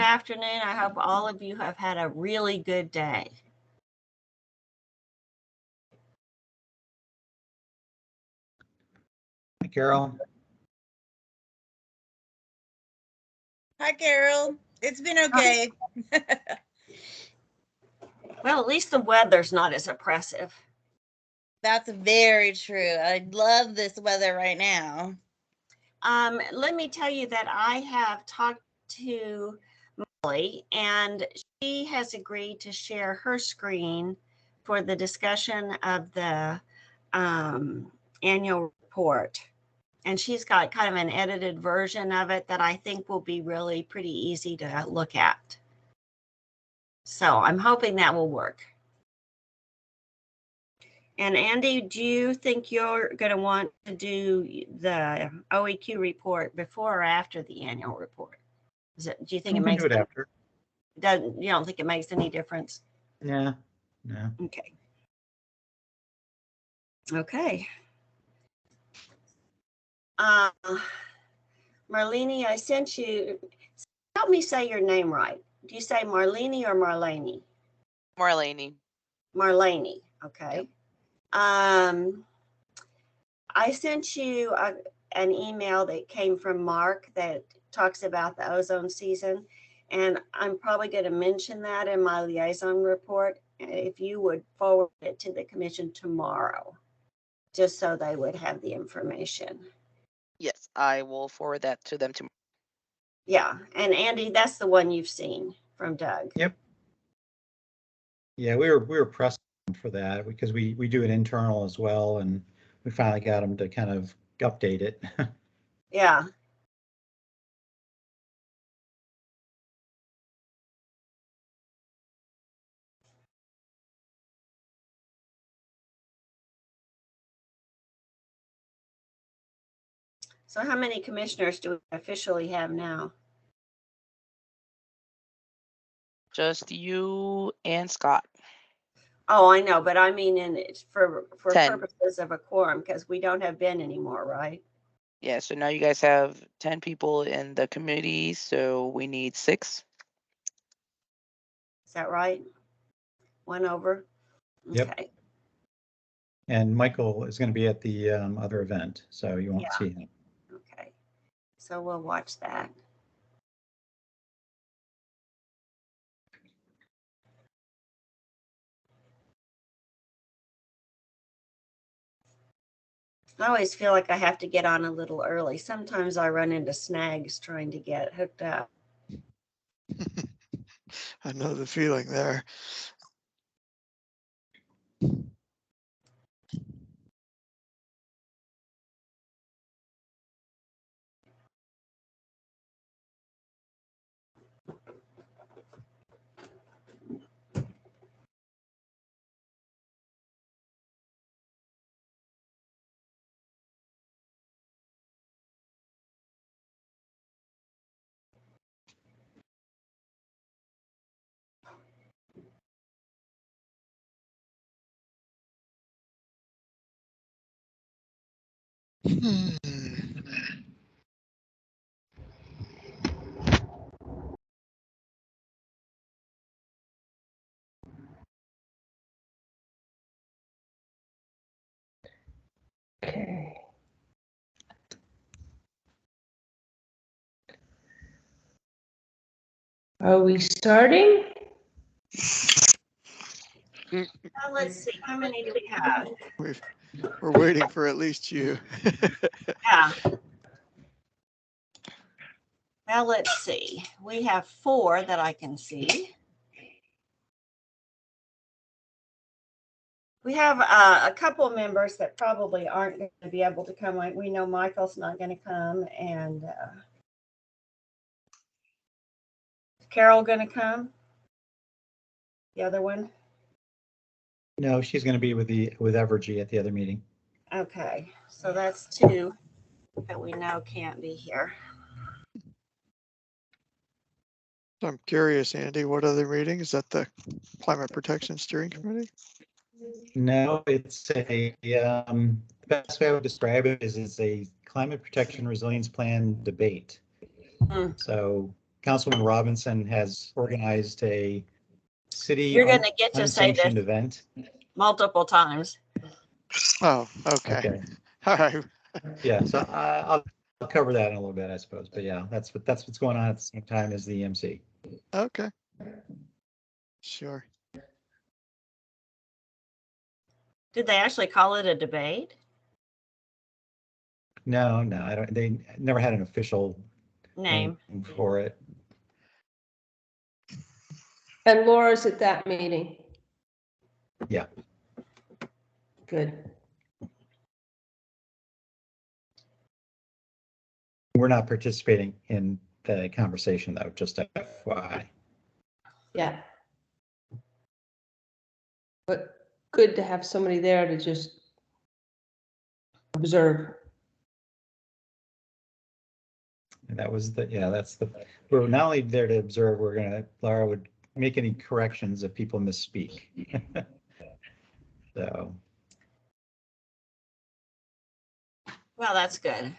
afternoon. I hope all of you have had a really good day. Hi, Carol. Hi, Carol. It's been okay. Well, at least the weather's not as oppressive. That's very true. I love this weather right now. Let me tell you that I have talked to Molly, and she has agreed to share her screen for the discussion of the annual report. And she's got kind of an edited version of it that I think will be really pretty easy to look at. So I'm hoping that will work. And Andy, do you think you're going to want to do the OEQ report before or after the annual report? Do you think it makes do it after? You don't think it makes any difference? Yeah, no. Okay. Okay. Marlene, I sent you. Help me say your name right. Do you say Marlene or Marlene? Marlene. Marlene. Okay. Yep. I sent you an email that came from Mark that talks about the ozone season, and I'm probably going to mention that in my liaison report. If you would forward it to the commission tomorrow, just so they would have the information. Yes, I will forward that to them tomorrow. Yeah, and Andy, that's the one you've seen from Doug. Yep. Yeah, we were pressing for that because we do it internal as well, and we finally got him to kind of update it. Yeah. So how many commissioners do we officially have now? Just you and Scott. Oh, I know, but I mean for 10. purposes of a quorum, because we don't have Ben anymore, right? Yeah, so now you guys have 10 people in the committee, so we need 6. Is that right? 1 over? Yep. Okay. And Michael is going to be at the other event, so you won't see him. Okay. So we'll watch that. I always feel like I have to get on a little early. Sometimes I run into snags trying to get hooked up. I know the feeling there. Okay. Are we starting? Now let's see, how many do we have? We're waiting for at least you. Yeah. Now let's see. We have 4 that I can see. We have a couple of members that probably aren't going to be able to come. We know Michael's not going to come, and is Carol going to come? The other one? No, she's going to be with Evergy at the other meeting. Okay, so that's 2 that we know can't be here. I'm curious, Andy, what other meeting? Is that the Climate Protection Steering Committee? No, it's the best way I would describe it is it's a climate protection resilience plan debate. So Councilman Robinson has organized a city You're going to get to say unsanctioned this event. multiple times. Oh, okay. Okay. All right. Yeah, so I'll cover that in a little bit, I suppose. But yeah, that's what's going on at the same time as the EMC. Okay. Sure. Did they actually call it a debate? No, I don't. They never had an official Name. name for it. And Laura's at that meeting. Yeah. Good. We're not participating in the conversation though, just FYI. Yeah. But good to have somebody there to just observe. And that was we're not only there to observe, Laura would make any corrections if people misspeak. So. Well, that's good.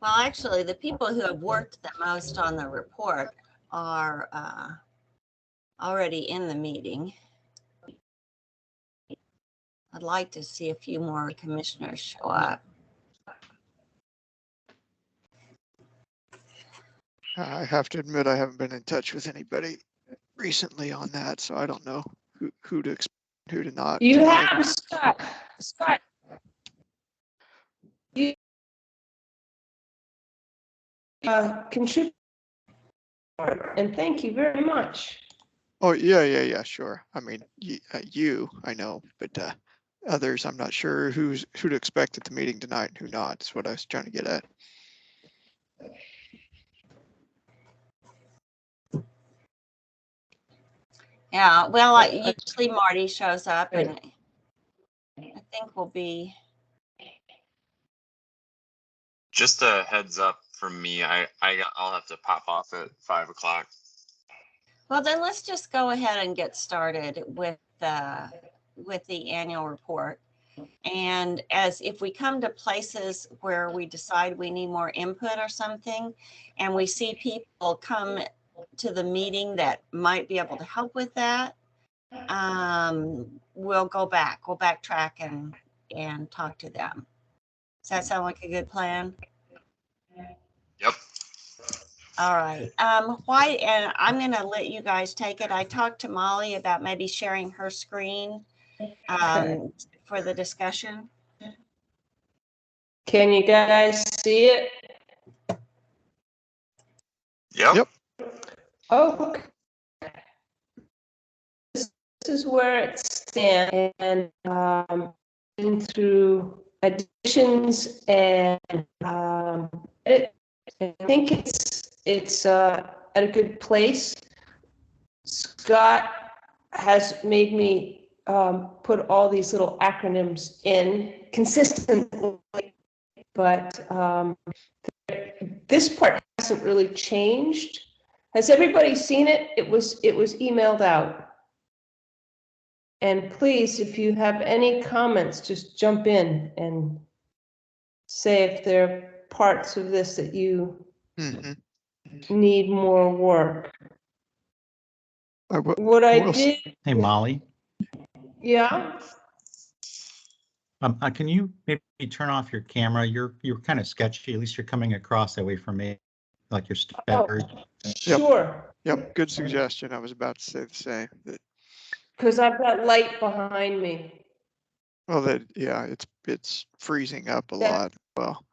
Well, actually, the people who have worked the most on the report are already in the meeting. I'd like to see a few more commissioners show up. I have to admit, I haven't been in touch with anybody recently on that, so I don't know who to expect, who to not. You tonight. have Scott. You contribute, and thank you very much. Oh, yeah, sure. I mean, I know, but others, I'm not sure who to expect at the meeting tonight and who not. That's what I was trying to get at. Yeah, well, usually Marty shows up, and I think we'll be. Just a heads up from me. I'll have to pop off at 5 o'clock. Well, then let's just go ahead and get started with the annual report. And as if we come to places where we decide we need more input or something, and we see people come to the meeting that might be able to help with that, we'll backtrack and talk to them. Does that sound like a good plan? Yep. All right. Why? And I'm going to let you guys take it. I talked to Molly about maybe sharing her screen for the discussion. Can you guys see it? Yep. Oh, okay. This is where it stands, and been through additions and I think it's at a good place. Scott has made me put all these little acronyms in consistently, but this part hasn't really changed. Has everybody seen it? It was emailed out. And please, if you have any comments, just jump in and say if there are parts of this that you need more work. What I did, Hey, Molly. yeah. Can you maybe turn off your camera? You're kind of sketchy. At least you're coming across that way from me, like you're stuttered. Sure. Yep, good suggestion. I was about to say the same. Because I've got light behind me. Well, yeah, it's freezing up a Yeah. lot. Well,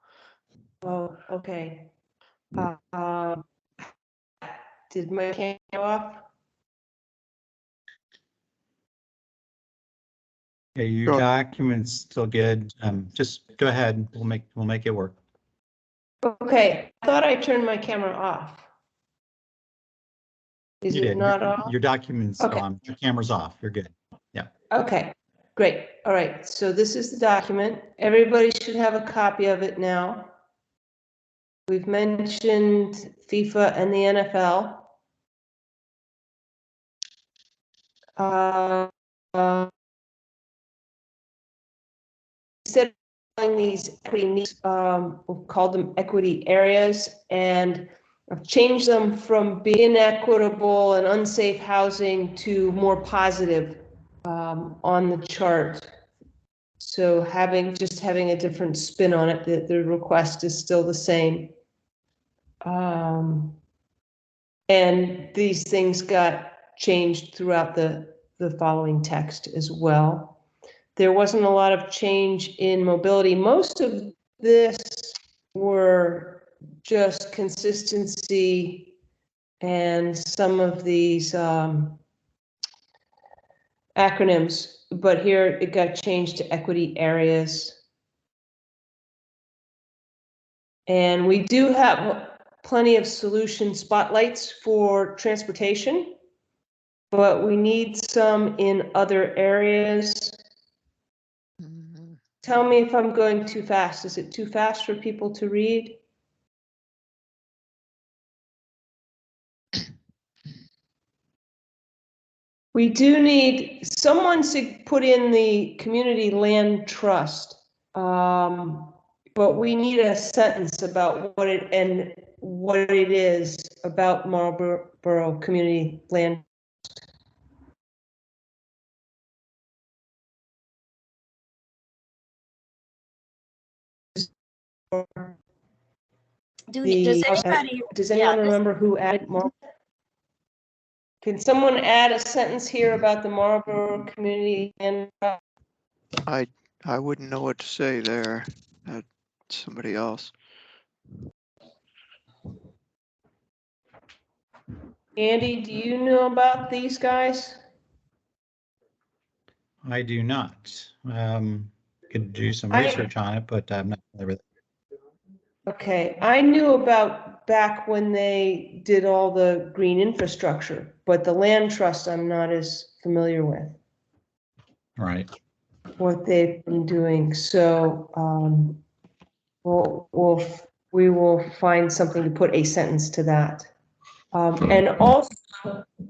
Oh, okay. Did my camera go off? Yeah, your Go. document's still good. Just go ahead. We'll make it work. Okay, I thought I turned my camera off. Is You it did. not off? Your document's Okay. on. Your camera's off. You're good. Yeah. Okay, great. All right, so this is the document. Everybody should have a copy of it now. We've mentioned FIFA and the NFL. Instead of calling these equity needs, we'll call them equity areas, and I've changed them from being inequitable and unsafe housing to more positive on the chart. So just having a different spin on it, the request is still the same. And these things got changed throughout the following text as well. There wasn't a lot of change in mobility. Most of this were just consistency and some of these acronyms, but here it got changed to equity areas. And we do have plenty of solution spotlights for transportation, but we need some in other areas. Tell me if I'm going too fast. Is it too fast for people to read? We do need someone to put in the community land trust, but we need a sentence about what it is about Marlborough Community Land. Does anybody? Does anyone remember who added Marlborough? Can someone add a sentence here about the Marlborough Community Land Trust? I wouldn't know what to say there. Somebody else. Andy, do you know about these guys? I do not. Could do some research on it, but I'm not familiar with it. Okay, I knew about back when they did all the green infrastructure, but the land trust I'm not as familiar with Right. what they've been doing. So we will find something to put a sentence to that. And also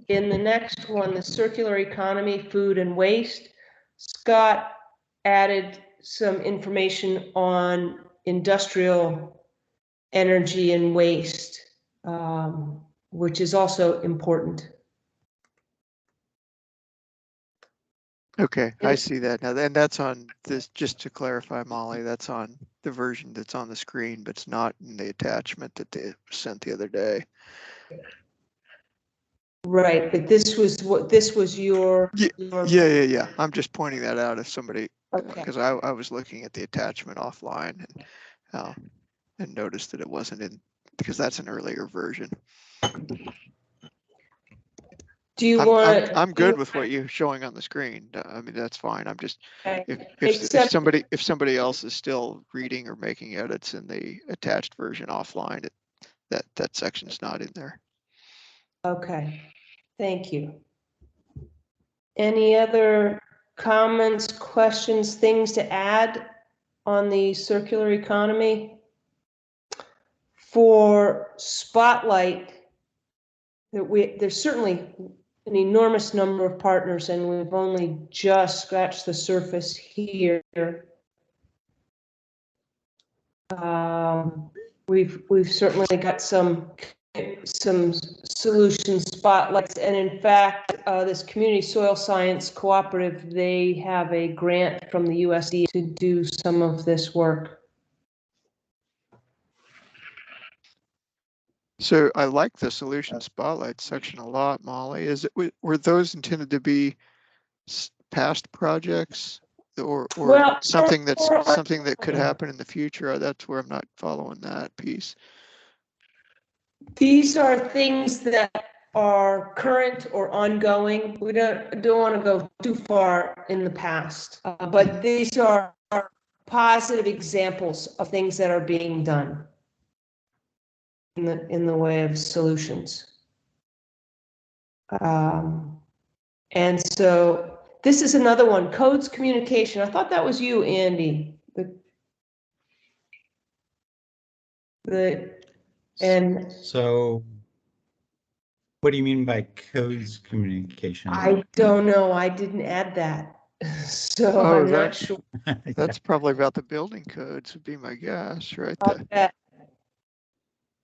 in the next one, the circular economy, food and waste, Scott added some information on industrial energy and waste, which is also important. Okay, I see that now. And that's on this, just to clarify, Molly, that's on the version that's on the screen, but it's not in the attachment that they sent the other day. Right, but this was your. Yeah. I'm just pointing that out if somebody, Okay. because I was looking at the attachment offline and noticed that it wasn't in, because that's an earlier version. Do you want? I'm good with what you're showing on the screen. I mean, that's fine. I'm just, Okay. if somebody else is still reading or making edits in the attached version offline, that section's not in there. Okay, thank you. Any other comments, questions, things to add on the circular economy? For Spotlight, there's certainly an enormous number of partners, and we've only just scratched the surface here. We've certainly got some solution spotlights, and in fact, this community soil science cooperative, they have a grant from the USDA to do some of this work. So I like the solution spotlight section a lot, Molly. Were those intended to be past projects or Well, something that could happen in the future? That's where I'm not following that piece. These are things that are current or ongoing. We don't want to go too far in the past, but these are positive examples of things that are being done in the way of solutions. And so this is another one, codes communication. I thought that was you, Andy. So What do you mean by codes communication? I don't know. I didn't add that. So Oh, I'm not that- sure. That's probably about the building codes would be my guess, right? I'll bet.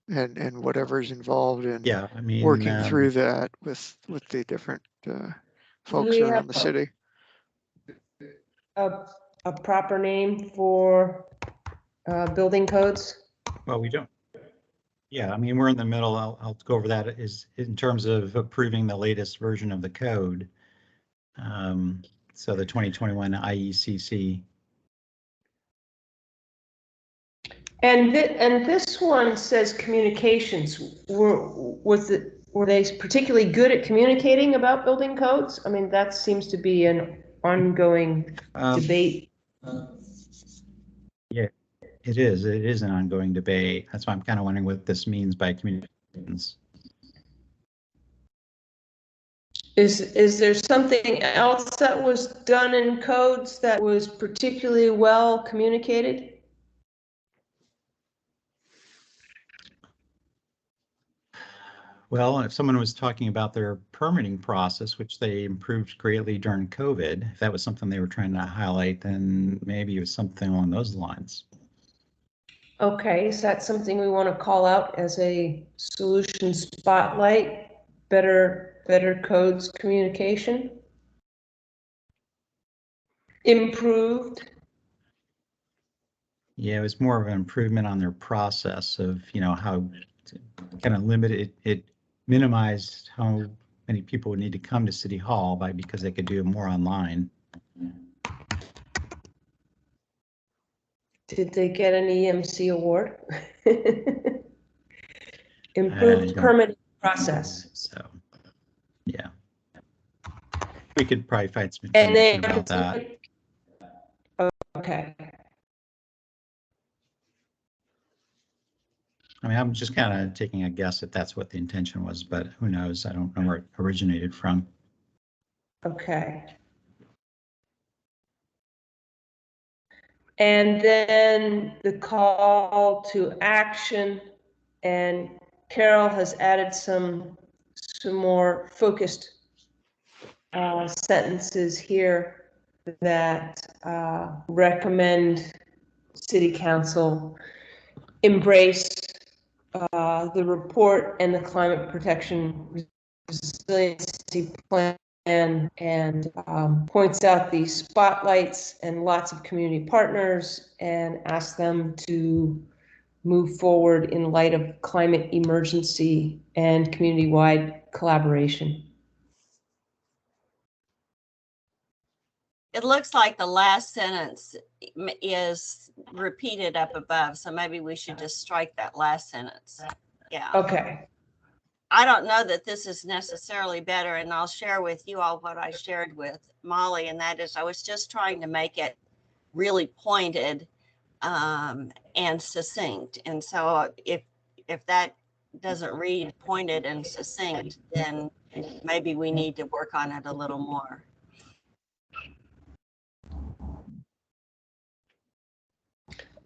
And whatever's involved in Yeah, I mean, working through that with the different folks we around have the city. a proper name for building codes? well, we don't. Yeah, I mean, we're in the middle. I'll go over that is in terms of approving the latest version of the code. So the 2021 IECC. And this one says communications. Were they particularly good at communicating about building codes? I mean, that seems to be an ongoing debate. Yeah, it is. It is an ongoing debate. That's why I'm kind of wondering what this means by communications. Is there something else that was done in codes that was particularly well communicated? Well, if someone was talking about their permitting process, which they improved greatly during COVID, if that was something they were trying to highlight, then maybe it was something along those lines. Okay, is that something we want to call out as a solution spotlight? Better codes communication? Improved? Yeah, it was more of an improvement on their process of, how to kind of limit it. It minimized how many people would need to come to City Hall because they could do it more online. Did they get an EMC award? Improved permitting process. So, yeah. We could probably find some And they information about that. Okay. I mean, I'm just kind of taking a guess if that's what the intention was, but who knows? I don't know where it originated from. Okay. And then the call to action, and Carol has added some more focused sentences here that recommend City Council embrace the report and the climate protection resiliency plan, and points out these spotlights and lots of community partners and asks them to move forward in light of climate emergency and community-wide collaboration. It looks like the last sentence is repeated up above, so maybe we should just strike that last sentence. Yeah. Okay. I don't know that this is necessarily better, and I'll share with you all what I shared with Molly, and that is I was just trying to make it really pointed and succinct. And so if that doesn't read pointed and succinct, then maybe we need to work on it a little more.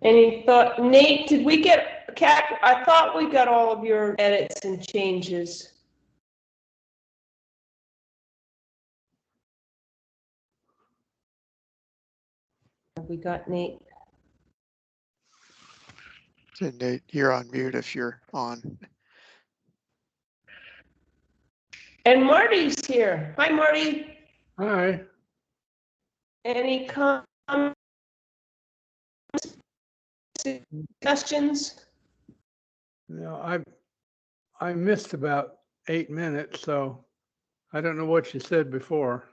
Any thought, Nate, did we get, I thought we got all of your edits and changes. Have we got Nate? So Nate, you're on mute if you're on. And Marty's here. Hi, Marty. Hi. Any comments, suggestions? I missed about 8 minutes, so I don't know what you said before.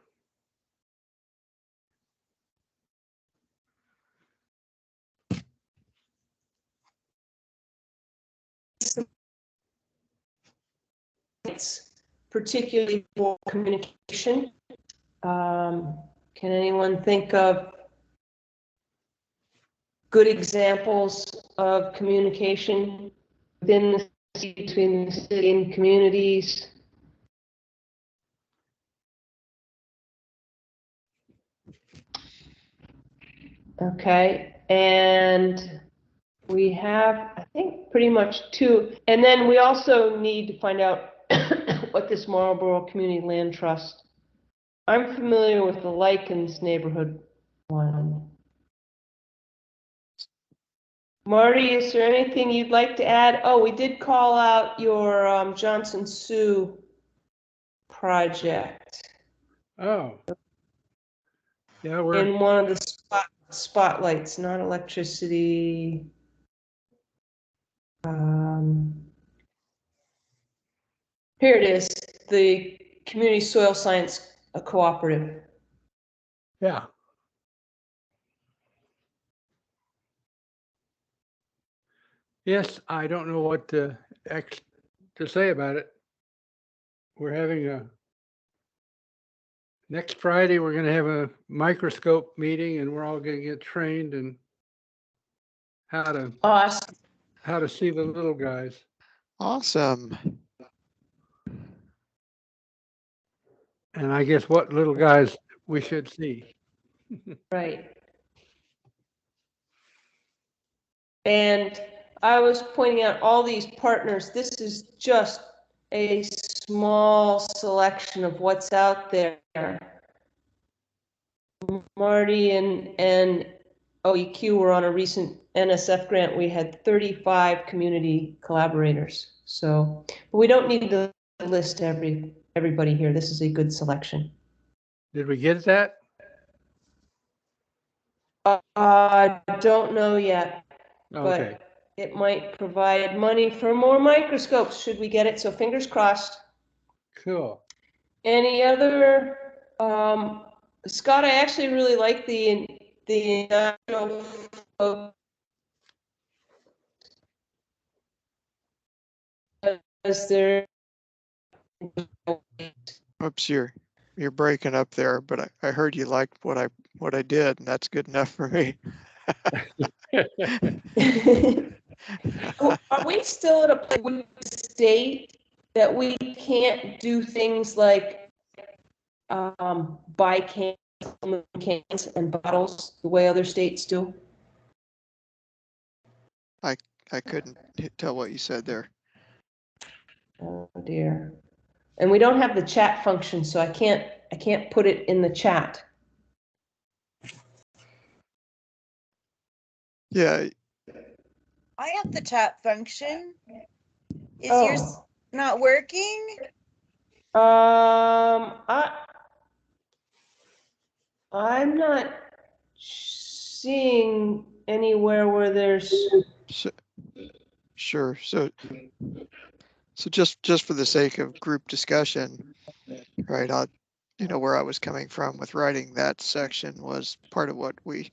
It's particularly for communication. Can anyone think of good examples of communication within the city, between the city and communities? Okay, and we have, I think, pretty much two. And then we also need to find out at this Marlboro Community Land Trust. I'm familiar with the Likens neighborhood one. Marty, is there anything you'd like to add? Oh, we did call out your Johnson Sioux project Oh. Yeah, we're, in one of the spotlights, not electricity. Here it is, the Community Soil Science Cooperative. yeah. Yes, I don't know what to say about it. We're having next Friday, we're going to have a microscope meeting, and we're all going to get trained in Awesome. how to see the little guys. Awesome. And I guess what little guys we should see. Right. And I was pointing out all these partners. This is just a small selection of what's out there. Marty and OEQ were on a recent NSF grant. We had 35 community collaborators. So, but we don't need to list everybody here. This is a good selection. Did we get that? I don't know yet, Okay. but it might provide money for more microscopes should we get it. So fingers crossed. Cool. Any other, Scott, I actually really like the is there? Oops, you're breaking up there, but I heard you liked what I did, and that's good enough for me. Are we still at a place with the state that we can't do things like buy cans and bottles the way other states do? I couldn't tell what you said there. Oh dear. And we don't have the chat function, so I can't put it in the chat. Yeah, I have the chat function. Is yours not working? I'm not seeing anywhere where there's. sure. So just for the sake of group discussion, right? Where I was coming from with writing that section was part of what we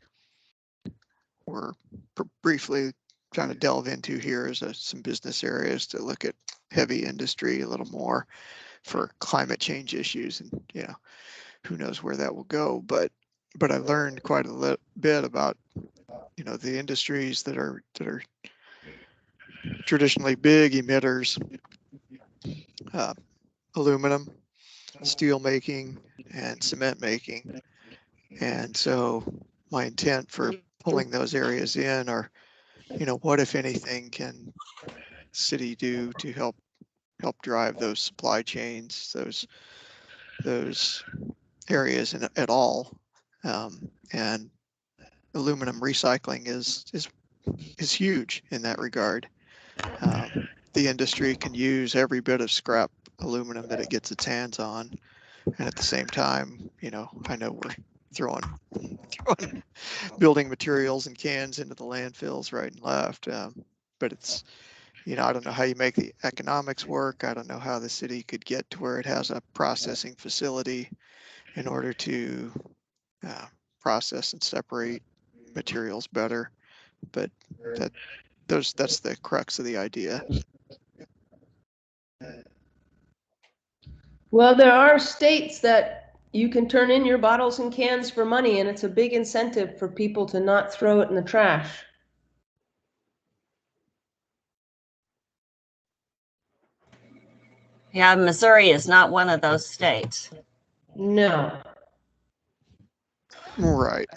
were briefly trying to delve into here is some business areas to look at heavy industry a little more for climate change issues, and who knows where that will go. But I learned quite a bit about the industries that are traditionally big emitters, aluminum, steel making, and cement making. And so my intent for pulling those areas in are, what if anything can city do to help drive those supply chains, those areas at all. And aluminum recycling is huge in that regard. The industry can use every bit of scrap aluminum that it gets its hands on, and at the same time, I know we're throwing building materials and cans into the landfills right and left, but it's I don't know how you make the economics work. I don't know how the city could get to where it has a processing facility in order to process and separate materials better, but that's the crux of the idea. Well, there are states that you can turn in your bottles and cans for money, and it's a big incentive for people to not throw it in the trash. Yeah, Missouri is not one of those states. No. Right.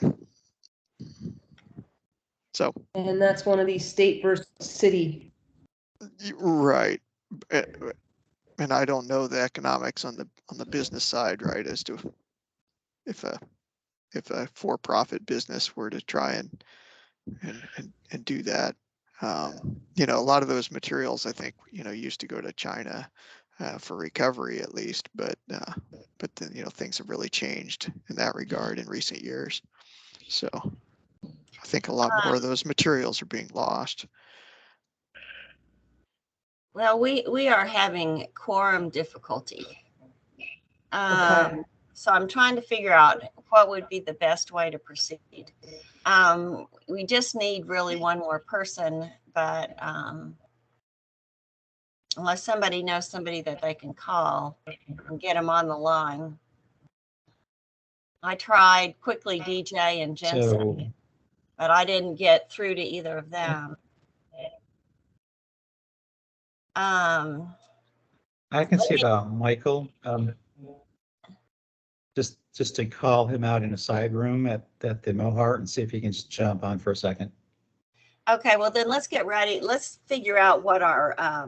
So. And that's one of these state versus city. Right. and I don't know the economics on the business side, right, as to if a for-profit business were to try and do that. You know, a lot of those materials, I think, you know, used to go to China for recovery at least, but then, you know, things have really changed in that regard in recent years. So I think a lot more of those materials are being lost. Well, we are having quorum difficulty. Okay. So I'm trying to figure out what would be the best way to proceed. We just need really one more person, but unless somebody knows somebody that they can call and get them on the line. I tried quickly DJ and Jensen, So, but I didn't get through to either of them. I can see about Michael, just to call him out in a side room at the Mohart and see if he can just jump on for a second. Okay, well then let's get ready. Let's figure out what our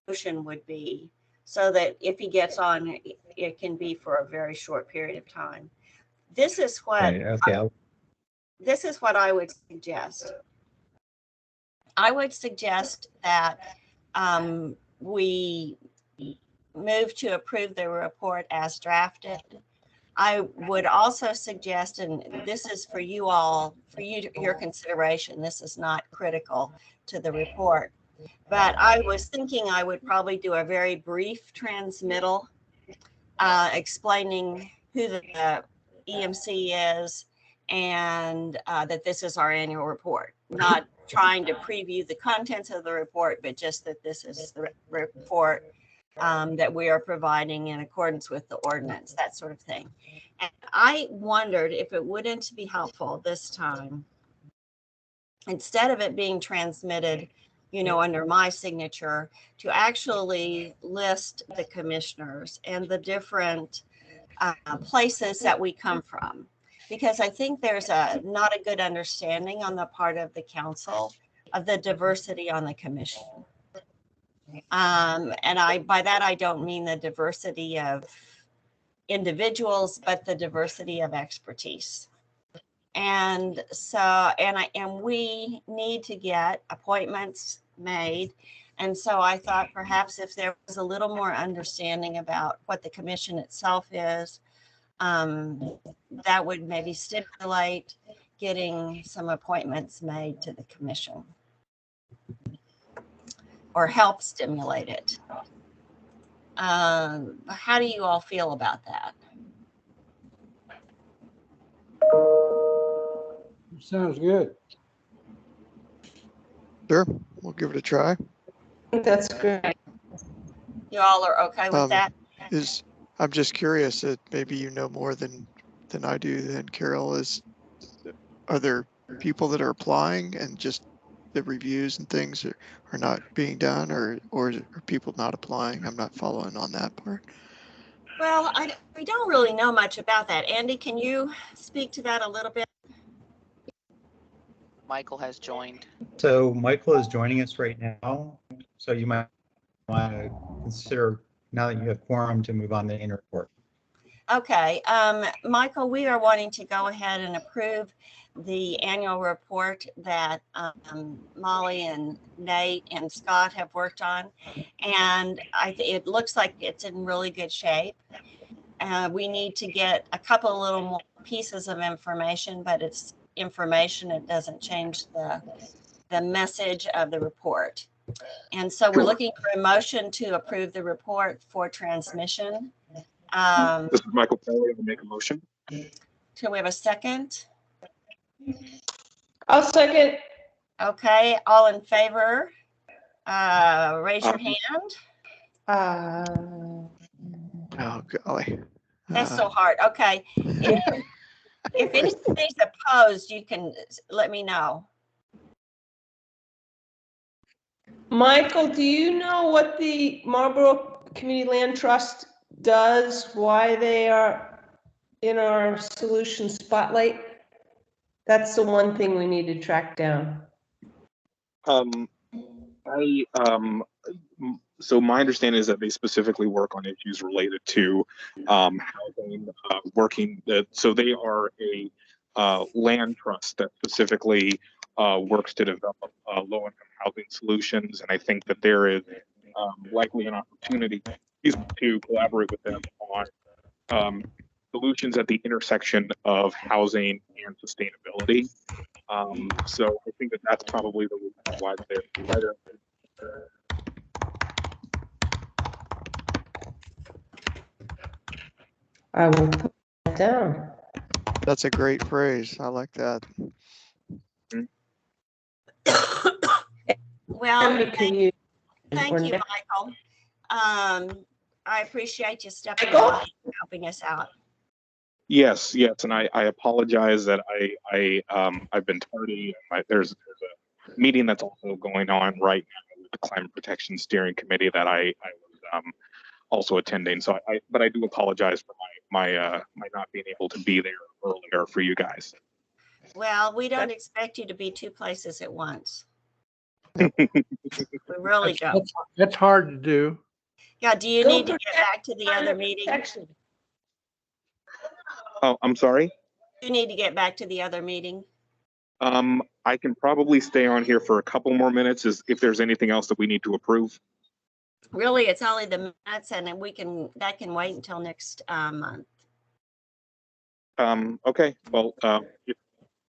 motion would be so that if he gets on, it can be for a very short period of time. This is what Right, okay. this is what I would suggest. I would suggest that we move to approve the report as drafted. I would also suggest, and this is for you all, for your consideration, this is not critical to the report, but I was thinking I would probably do a very brief transmittal explaining who the EMC is and that this is our annual report, not trying to preview the contents of the report, but just that this is the report that we are providing in accordance with the ordinance, that sort of thing. And I wondered if it wouldn't be helpful this time, instead of it being transmitted, you know, under my signature, to actually list the commissioners and the different places that we come from. Because I think there's not a good understanding on the part of the council of the diversity on the commission. And by that, I don't mean the diversity of individuals, but the diversity of expertise. And so, and we need to get appointments made. And so I thought perhaps if there was a little more understanding about what the commission itself is, that would maybe stimulate getting some appointments made to the commission, or help stimulate it. How do you all feel about that? Sounds good. Sure, we'll give it a try. I think that's great. You all are okay with that? I'm just curious that maybe you know more than I do then, Carol, are there people that are applying and just the reviews and things are not being done, or are people not applying? I'm not following on that part. Well, we don't really know much about that. Andy, can you speak to that a little bit? Michael has joined. So Michael is joining us right now. So you might want to consider, now that you have quorum, to move on the annual report. Okay, Michael, we are wanting to go ahead and approve the annual report that Molly and Nate and Scott have worked on. And it looks like it's in really good shape. We need to get a couple little more pieces of information, but it's information. It doesn't change the message of the report. And so we're looking for a motion to approve the report for transmission. This is Michael Kelly. I will make a motion. Can we have a second? I'll second. Okay, all in favor, raise your hand. Oh, golly. That's so hard. Okay. If anybody's opposed, you can let me know. Michael, do you know what the Marlborough Community Land Trust does, why they are in our solution spotlight? That's the one thing we need to track down. So my understanding is that they specifically work on issues related to housing, working. So they are a land trust that specifically works to develop low-income housing solutions, and I think that there is likely an opportunity to collaborate with them on solutions at the intersection of housing and sustainability. So I think that that's probably the reason why they're I will put that down. That's a great phrase. I like that. Well, Somebody can use thank or you, ne- Michael. I appreciate you stepping Michael? by and helping us out. Yes, and I apologize that I've been tardy. There's a meeting that's also going on right now with the Climate Protection Steering Committee that I was also attending. So but I do apologize for my not being able to be there earlier for you guys. Well, we don't expect you to be two places at once. We really don't. That's hard to do. Yeah, do you Go need to get protect back to the other climate meeting? protection. Oh, I'm sorry. You need to get back to the other meeting. I can probably stay on here for a couple more minutes if there's anything else that we need to approve. Really, it's only the minutes, and then that can wait until next month. Okay, well,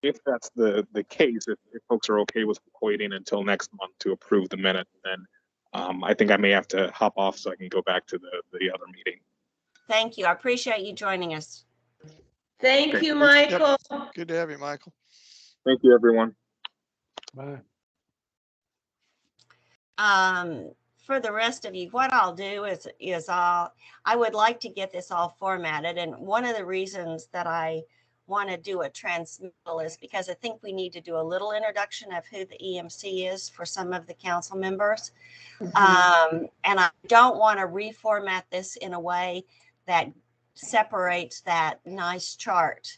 if that's the case, if folks are okay with waiting until next month to approve the minute, then I think I may have to hop off so I can go back to the other meeting. Thank you. I appreciate you joining us. Thank Okay. you, Michael. Good to have you, Michael. Thank you, everyone. Bye. For the rest of you, what I'll do is I would like to get this all formatted. And one of the reasons that I want to do a transmittal is because I think we need to do a little introduction of who the EMC is for some of the council members. And I don't want to reformat this in a way that separates that nice chart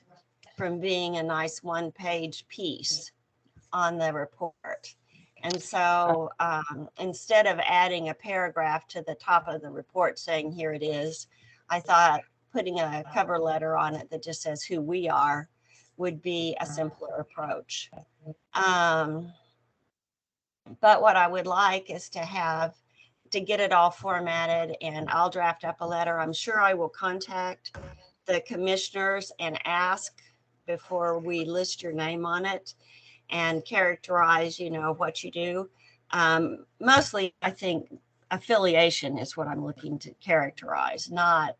from being a nice one-page piece on the report. And so instead of adding a paragraph to the top of the report saying, here it is, I thought putting a cover letter on it that just says who we are would be a simpler approach. But what I would like is to get it all formatted, and I'll draft up a letter. I'm sure I will contact the commissioners and ask before we list your name on it and characterize, what you do. Mostly, I think affiliation is what I'm looking to characterize, not,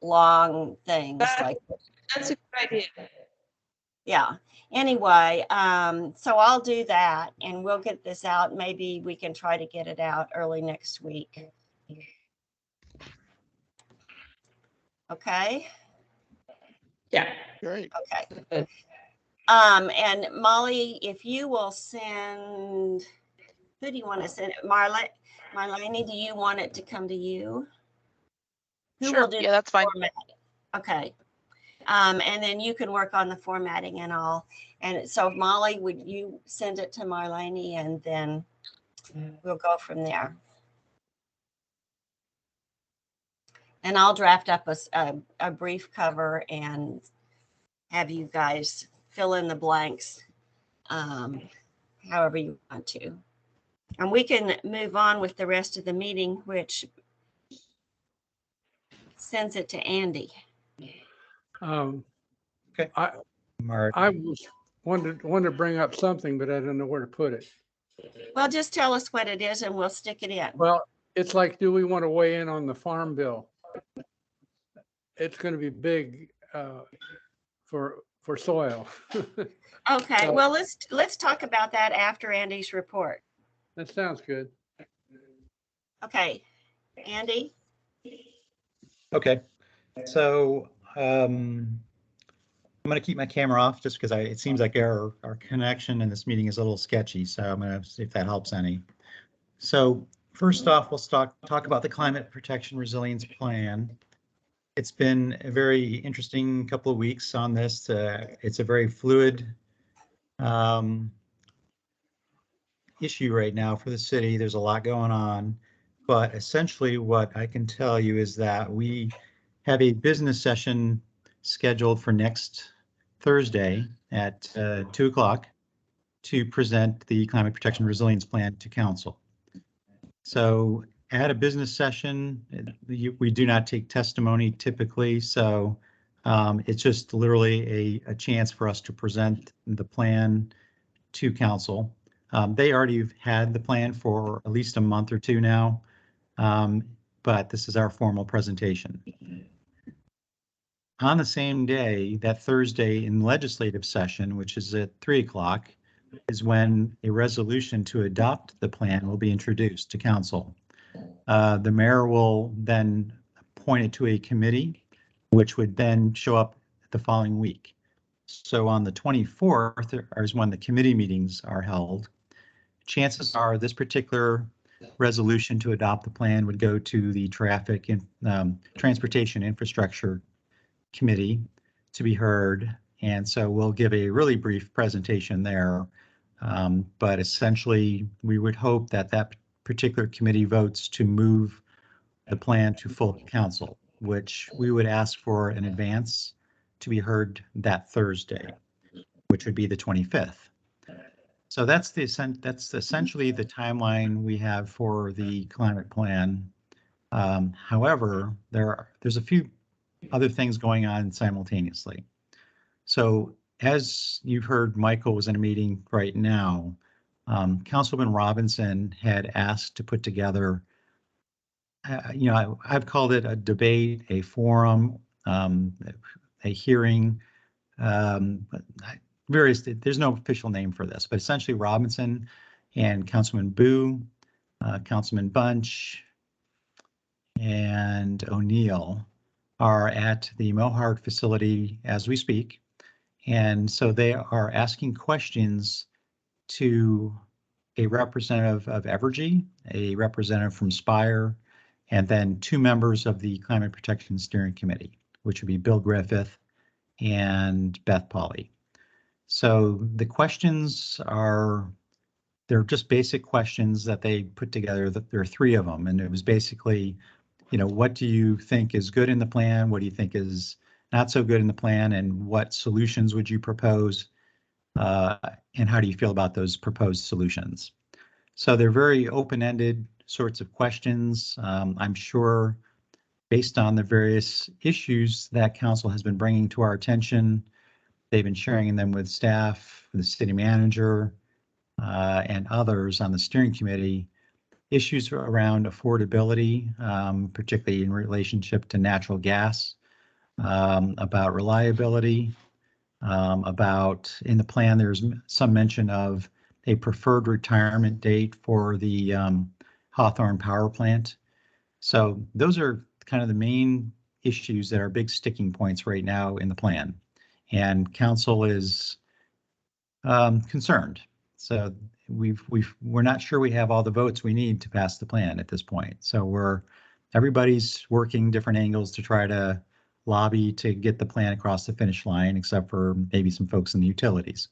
long things like. That's a good idea. Yeah. Anyway, so I'll do that and we'll get this out. Maybe we can try to get it out early next week. Okay. Yeah. Great. Okay. And Molly, if you will send, who do you want to send it? Marlene, do you want it to come to you? Who Sure. will do Yeah, that's fine. formatting? Okay. And then you can work on the formatting and all. And so Molly, would you send it to Marlene and then we'll go from there. And I'll draft up a brief cover and have you guys fill in the blanks however you want to. And we can move on with the rest of the meeting, which sends it to Andy. Okay. Mark. I wanted to bring up something, but I don't know where to put it. Well, just tell us what it is and we'll stick it in. Well, it's like, do we want to weigh in on the farm bill? It's going to be big for soil. Okay, So- well, let's talk about that after Andy's report. That sounds good. Okay, Andy? Okay, so I'm going to keep my camera off just because it seems like our connection in this meeting is a little sketchy. So I'm going to see if that helps any. So first off, we'll talk about the Climate Protection Resilience Plan. It's been a very interesting couple of weeks on this. It's a very fluid issue right now for the city. There's a lot going on, but essentially what I can tell you is that we have a business session scheduled for next Thursday at 2 o'clock to present the Climate Protection Resilience Plan to Council. So at a business session, we do not take testimony typically, so it's just literally a chance for us to present the plan to council. They already have had the plan for at least a month or two now, but this is our formal presentation. On the same day, that Thursday in legislative session, which is at 3 o'clock, is when a resolution to adopt the plan will be introduced to council. The mayor will then appoint it to a committee, which would then show up the following week. So on the 24th is when the committee meetings are held. Chances are this particular resolution to adopt the plan would go to the Traffic and Transportation Infrastructure Committee to be heard. And so we'll give a really brief presentation there. But essentially, we would hope that that particular committee votes to move the plan to full council, which we would ask for in advance to be heard that Thursday, which would be the 25th. So that's essentially the timeline we have for the climate plan. However, there's a few other things going on simultaneously. So as you've heard, Michael was in a meeting right now. Councilman Robinson had asked to put together, I've called it a debate, a forum, a hearing, there's no official name for this, but essentially Robinson and Councilman Boo, Councilman Bunch, and O'Neill are at the Mohart facility as we speak. And so they are asking questions to a representative of Evergy, a representative from Spire, and then 2 members of the Climate Protection Steering Committee, which would be Bill Griffith and Beth Pauley. So the questions they're just basic questions that they put together. There are 3 of them, and it was basically, what do you think is good in the plan? What do you think is not so good in the plan? And what solutions would you propose? And how do you feel about those proposed solutions? So they're very open-ended sorts of questions. I'm sure based on the various issues that council has been bringing to our attention, they've been sharing them with staff, the city manager, and others on the steering committee. Issues around affordability, particularly in relationship to natural gas, about reliability, about in the plan, there's some mention of a preferred retirement date for the Hawthorne power plant. So those are kind of the main issues that are big sticking points right now in the plan. And council is concerned. So we're not sure we have all the votes we need to pass the plan at this point. So everybody's working different angles to try to lobby to get the plan across the finish line, except for maybe some folks in the utilities.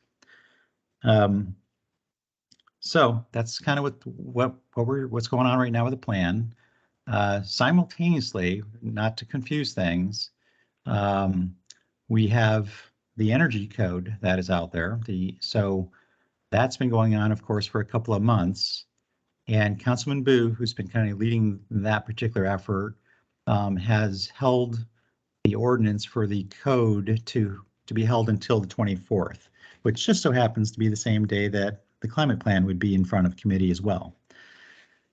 So that's kind of what's going on right now with the plan. Simultaneously, not to confuse things, we have the energy code that is out there. So that's been going on, of course, for a couple of months. And Councilman Boo, who's been kind of leading that particular effort, has held the ordinance for the code to be held until the 24th, which just so happens to be the same day that the climate plan would be in front of committee as well.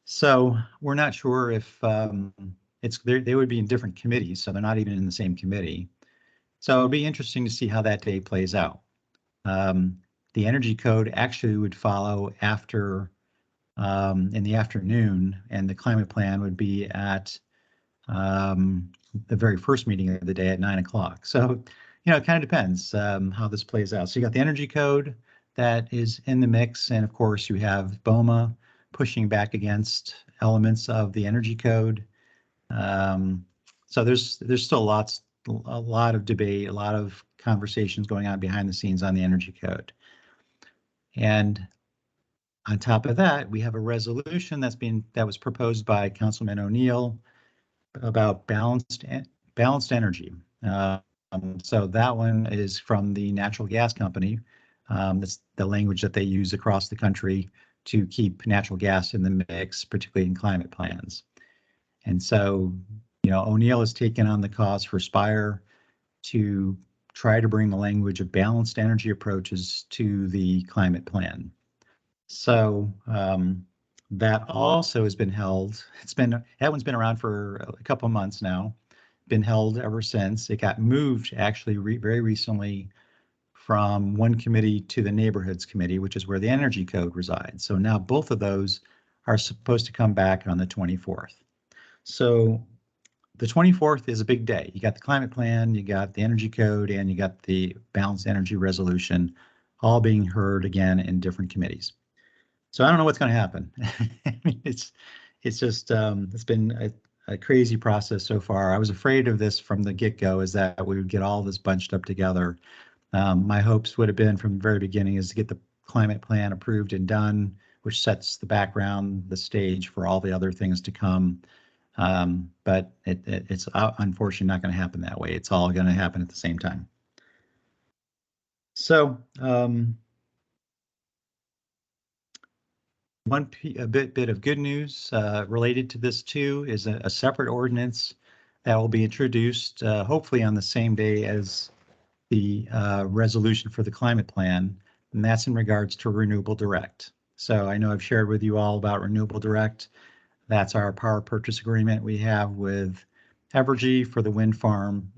So we're not sure if they would be in different committees, so they're not even in the same committee. So it'll be interesting to see how that day plays out. The energy code actually would follow after in the afternoon, and the climate plan would be at the very first meeting of the day at 9 o'clock. So, it kind of depends how this plays out. So you got the energy code that is in the mix, and of course you have BOMA pushing back against elements of the energy code. So there's still a lot of debate, a lot of conversations going on behind the scenes on the energy code. And On top of that, we have a resolution that was proposed by Councilman O'Neill about balanced energy. So that one is from the natural gas company. That's the language that they use across the country to keep natural gas in the mix, particularly in climate plans. And so, O'Neill has taken on the cause for Spire to try to bring the language of balanced energy approaches to the climate plan. So that also has been held. That one's been around for a couple of months now, been held ever since. It got moved actually very recently from one committee to the neighborhoods committee, which is where the energy code resides. So now both of those are supposed to come back on the 24th. So the 24th is a big day. You got the climate plan, you got the energy code, and you got the balanced energy resolution all being heard again in different committees. So I don't know what's going to happen. I mean, it's just it's been a crazy process so far. I was afraid of this from the get-go, is that we would get all this bunched up together. My hopes would have been from the very beginning is to get the climate plan approved and done, which sets the background, the stage for all the other things to come. But it's unfortunately not going to happen that way. It's all going to happen at the same time. So a bit of good news related to this too is a separate ordinance that will be introduced hopefully on the same day as the resolution for the climate plan, and that's in regards to Renewable Direct. So I know I've shared with you all about Renewable Direct. That's our power purchase agreement we have with Evergy for the wind farm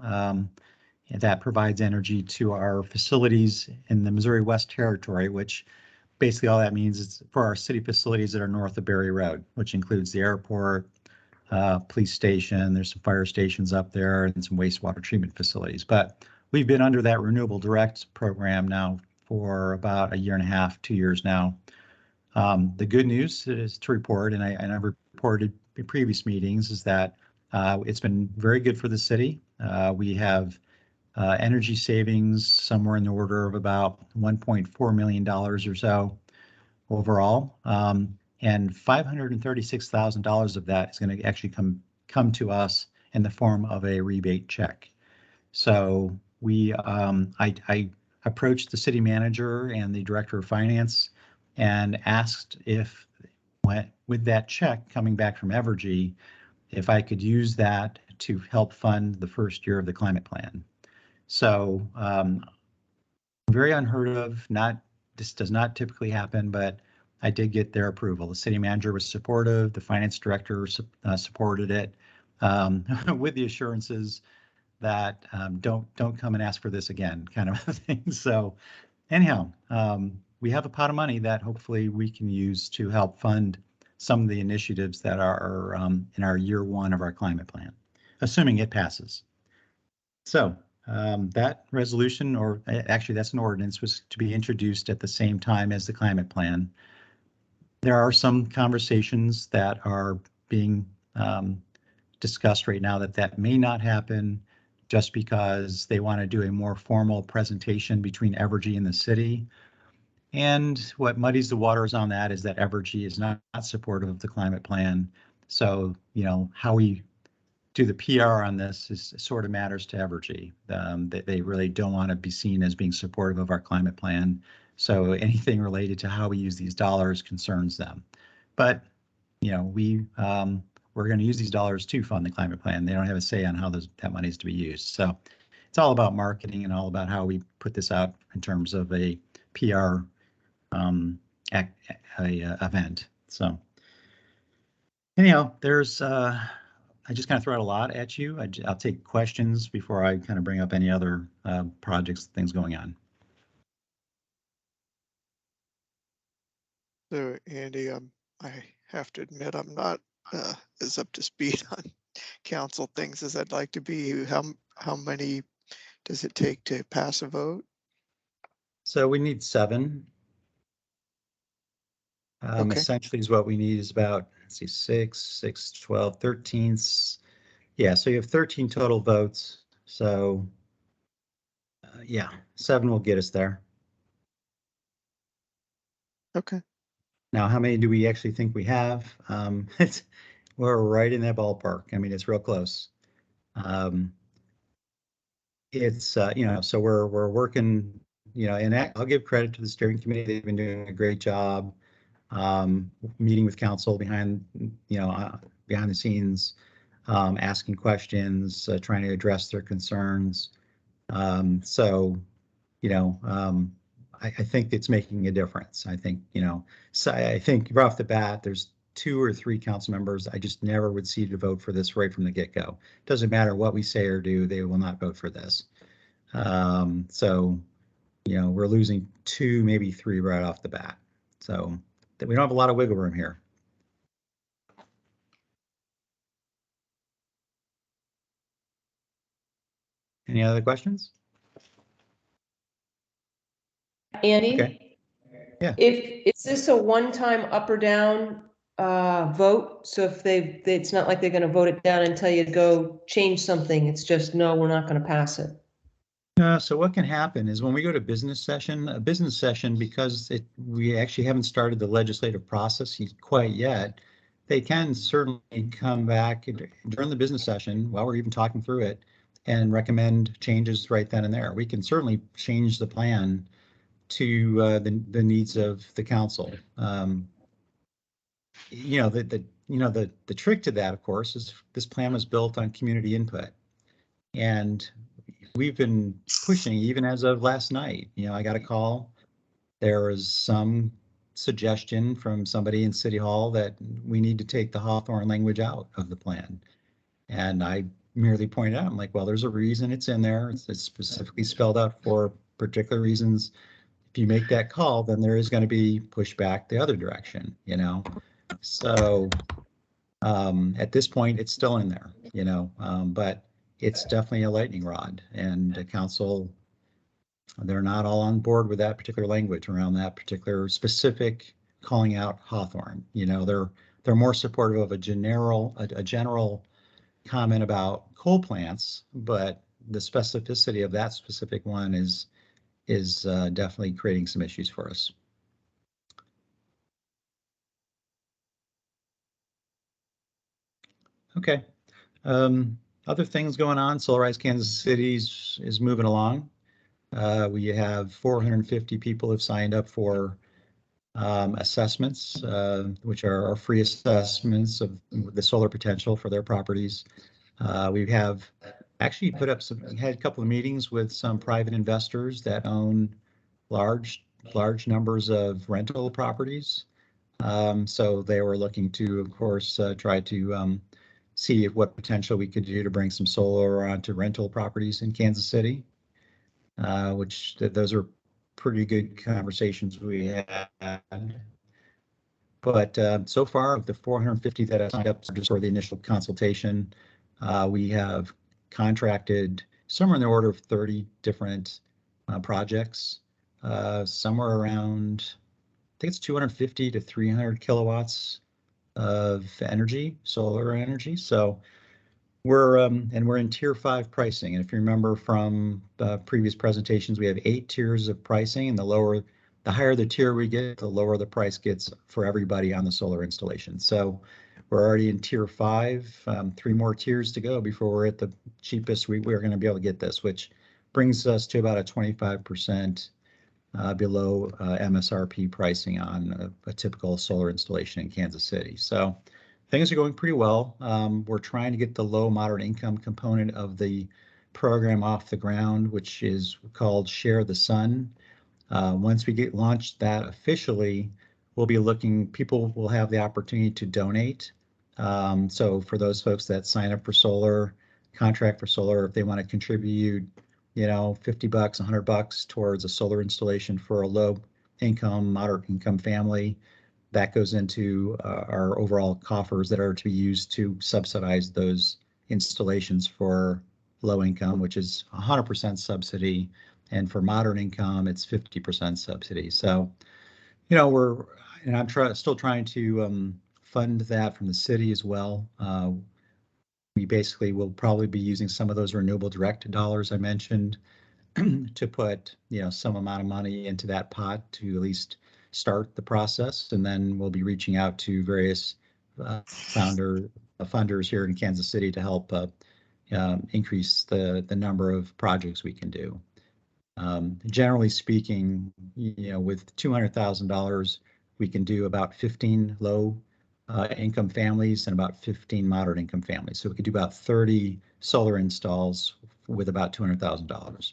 that provides energy to our facilities in the Missouri West Territory, which basically all that means is for our city facilities that are north of Berry Road, which includes the airport, police station, there's some fire stations up there, and some wastewater treatment facilities. But we've been under that Renewable Direct program now for about 1.5 years, 2 years now. The good news is to report, and I've reported in previous meetings, is that it's been very good for the city. We have energy savings somewhere in the order of about $1.4 million or so overall. And $536,000 of that is going to actually come to us in the form of a rebate check. So I approached the city manager and the director of finance and asked if, with that check coming back from Evergy, if I could use that to help fund the first year of the climate plan. So very unheard of. This does not typically happen, but I did get their approval. The city manager was supportive. The finance director supported it with the assurances that don't come and ask for this again, kind of a thing. So anyhow, we have a pot of money that hopefully we can use to help fund some of the initiatives that are in our year one of our climate plan, assuming it passes. So that resolution, or actually that's an ordinance, was to be introduced at the same time as the climate plan. There are some conversations that are being discussed right now that may not happen just because they want to do a more formal presentation between Evergy and the city. And what muddies the waters on that is that Evergy is not supportive of the climate plan. So, how we do the PR on this sort of matters to Evergy. They really don't want to be seen as being supportive of our climate plan. So anything related to how we use these dollars concerns them. But, we're going to use these dollars to fund the climate plan. They don't have a say on how that money is to be used. So it's all about marketing and all about how we put this out in terms of a PR event. So anyhow, there's I just kind of throw out a lot at you. I'll take questions before I kind of bring up any other projects, things going on. So Andy, I have to admit I'm not as up to speed on council things as I'd like to be. How many does it take to pass a vote? So we need 7. Okay. Essentially is what we need is about, let's see, 6, 12, 13. Yeah, so you have 13 total votes. So yeah, 7 will get us there. Okay. Now, how many do we actually think we have? We're right in that ballpark. I mean, it's real close. It's, so we're working, and I'll give credit to the steering committee. They've been doing a great job, meeting with council behind the scenes, asking questions, trying to address their concerns. So, I think it's making a difference. I think, so I think right off the bat, there's 2 or 3 council members I just never would see to vote for this right from the get-go. Doesn't matter what we say or do, they will not vote for this. So, we're losing 2, maybe 3 right off the bat. So we don't have a lot of wiggle room here. Any other questions? Andy? Okay. Yeah. Is this a one-time up or down vote? So if it's not like they're gonna vote it down and tell you to go change something, it's just, no, we're not gonna pass it. So what can happen is when we go to a business session, because we actually haven't started the legislative process quite yet, they can certainly come back during the business session while we're even talking through it and recommend changes right then and there. We can certainly change the plan to the needs of the council. The trick to that, of course, is this plan was built on community input. And we've been pushing even as of last night. I got a call. There was some suggestion from somebody in City Hall that we need to take the Hawthorne language out of the plan. And I merely pointed out, I'm like, well, there's a reason it's in there. It's specifically spelled out for particular reasons. If you make that call, then there is going to be pushback the other direction, So at this point, it's still in there, but it's definitely a lightning rod, and the council, they're not all on board with that particular language around that particular specific calling out Hawthorne. They're more supportive of a general comment about coal plants, but the specificity of that specific one is definitely creating some issues for us. Okay. Other things going on. Solarize Kansas City is moving along. We have 450 people have signed up for assessments, which are our free assessments of the solar potential for their properties. We have actually had a couple of meetings with some private investors that own large numbers of rental properties. So they were looking to, of course, try to see what potential we could do to bring some solar onto rental properties in Kansas City, which those are pretty good conversations we had. But so far, of the 450 that have signed up just for the initial consultation, we have contracted somewhere in the order of 30 different projects, somewhere around, I think it's 250 to 300 kilowatts of energy, solar energy. So we're in tier 5 pricing. And if you remember from previous presentations, we have 8 tiers of pricing, and the higher the tier we get, the lower the price gets for everybody on the solar installation. So we're already in tier 5, 3 more tiers to go before we're at the cheapest we're going to be able to get this, which brings us to about a 25% below MSRP pricing on a typical solar installation in Kansas City. So things are going pretty well. We're trying to get the low moderate income component of the program off the ground, which is called Share the Sun. Once we get launched that officially, people will have the opportunity to donate. So for those folks that sign up for solar, contract for solar, if they want to contribute, $50, $100 towards a solar installation for a low income, moderate income family, that goes into our overall coffers that are to be used to subsidize those installations for low income, which is 100% subsidy. And for moderate income, it's 50% subsidy. So, I'm still trying to fund that from the city as well. We basically will probably be using some of those renewable direct dollars I mentioned to put, some amount of money into that pot to at least start the process, and then we'll be reaching out to various funders here in Kansas City to help increase the number of projects we can do. Generally speaking, with $200,000, we can do about 15 low income families and about 15 moderate income families. So we could do about 30 solar installs with about $200,000.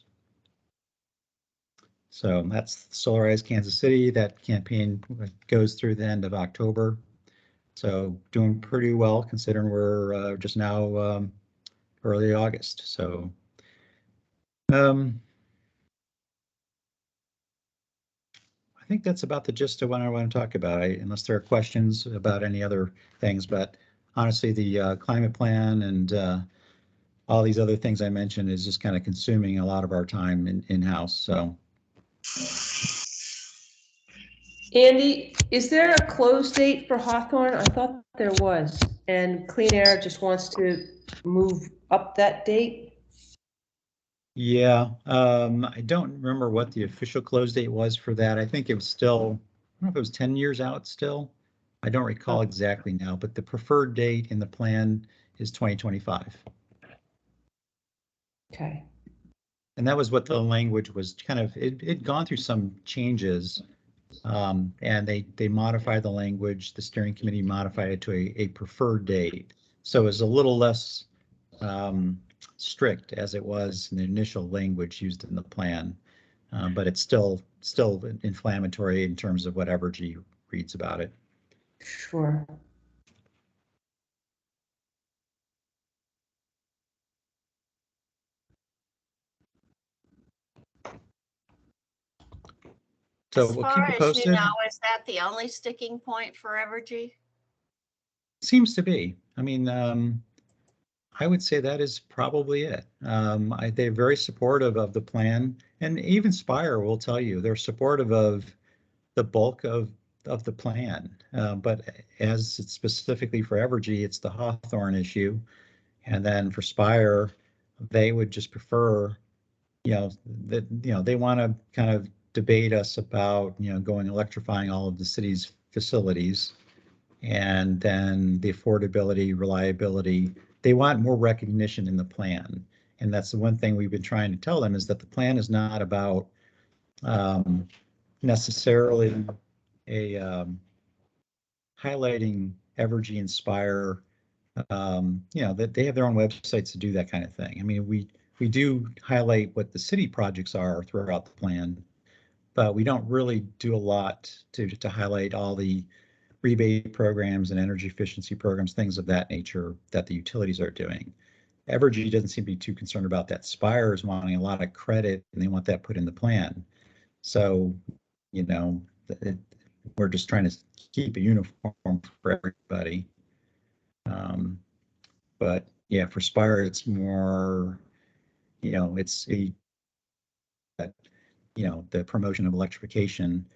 So that's Solarize Kansas City. That campaign goes through the end of October. So doing pretty well considering we're just now early August. So I think that's about the gist of what I want to talk about, unless there are questions about any other things. But honestly, the climate plan and all these other things I mentioned is just kind of consuming a lot of our time in-house. So. Andy, is there a close date for Hawthorne? I thought there was, and Clean Air just wants to move up that date. Yeah, I don't remember what the official close date was for that. I think it was still, I don't know if it was 10 years out still. I don't recall exactly now, but the preferred date in the plan is 2025. Okay. And that was what the language was kind of, it'd gone through some changes. And they modified the language. The steering committee modified it to a preferred date. So it was a little less strict as it was in the initial language used in the plan, but it's still inflammatory in terms of what Evergy reads about it. Sure. So As we'll far keep it as posted. you know, is that the only sticking point for Evergy? Seems to be. I mean, I would say that is probably it. They're very supportive of the plan, and even Spire will tell you they're supportive of the bulk of the plan. But as it's specifically for Evergy, it's the Hawthorne issue, and then for Spire, they would just prefer, that they want to kind of debate us about going electrifying all of the city's facilities, and then the affordability, reliability. They want more recognition in the plan. And that's the one thing we've been trying to tell them, is that the plan is not about necessarily highlighting Evergy and Spire. That they have their own websites to do that kind of thing. I mean, we do highlight what the city projects are throughout the plan, but we don't really do a lot to highlight all the rebate programs and energy efficiency programs, things of that nature that the utilities are doing. Evergy doesn't seem to be too concerned about that. Spire is wanting a lot of credit, and they want that put in the plan. So, we're just trying to keep a uniform for everybody. But yeah, for Spire, it's more, it's the promotion of electrification.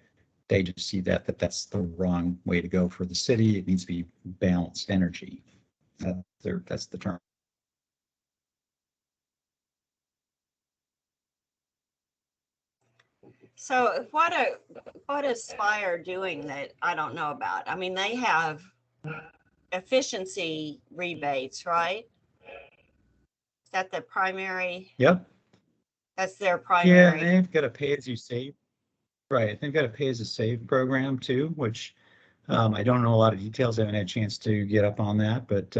They just see that's the wrong way to go for the city. It needs to be balanced energy. That's the term. So what is Spire doing that I don't know about? I mean, they have efficiency rebates, right? Is that the primary? Yep. That's their Yeah, primary. they've got a pay as you save. Right. They've got a pay as you save program too, which I don't know a lot of details. I haven't had a chance to get up on that, but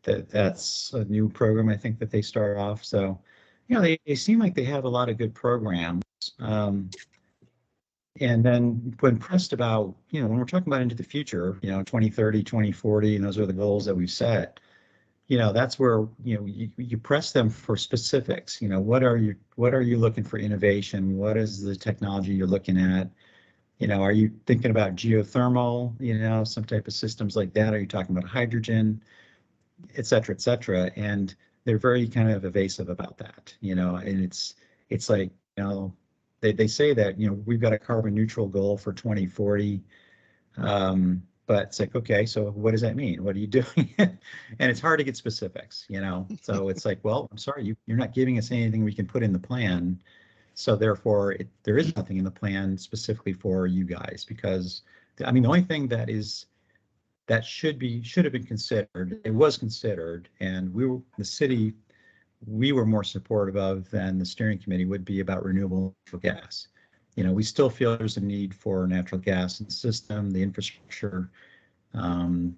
that's a new program I think that they start off. So, they seem like they have a lot of good programs. And then when pressed about, when we're talking about into the future, 2030, 2040, and those are the goals that we've set, that's where, you press them for specifics. What are you looking for innovation? What is the technology you're looking at? Are you thinking about geothermal, some type of systems like that? Are you talking about hydrogen, et cetera, et cetera? And they're very kind of evasive about that, and it's like, they say that, we've got a carbon neutral goal for 2040. But it's like, okay, so what does that mean? What are you doing? And it's hard to get specifics, so it's like, well, I'm sorry, you're not giving us anything we can put in the plan. So therefore, there is nothing in the plan specifically for you guys, because, I mean, the only thing that should have been considered, it was considered, and the city, we were more supportive of than the steering committee would be about renewable natural gas. We still feel there's a need for natural gas in the system, the infrastructure, in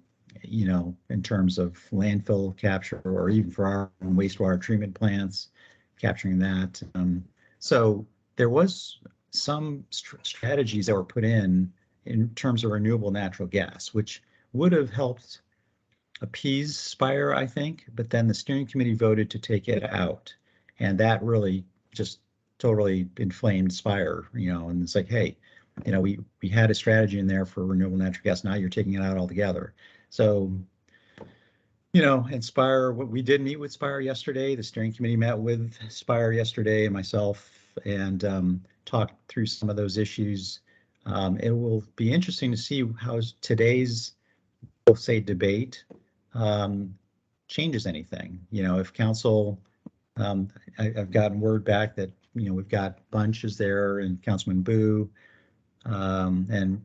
terms of landfill capture, or even for our wastewater treatment plants, capturing that. So there was some strategies that were put in terms of renewable natural gas, which would have helped appease Spire, I think, but then the steering committee voted to take it out. And that really just totally inflamed Spire, and it's like, hey, we had a strategy in there for renewable natural gas. Now you're taking it out altogether. So, and Spire, we did meet with Spire yesterday. The steering committee met with Spire yesterday, and myself, and talked through some of those issues. It will be interesting to see how today's, we'll say, debate changes anything. If council, I've gotten word back that, we've got Bunches there, and Councilman Boo, and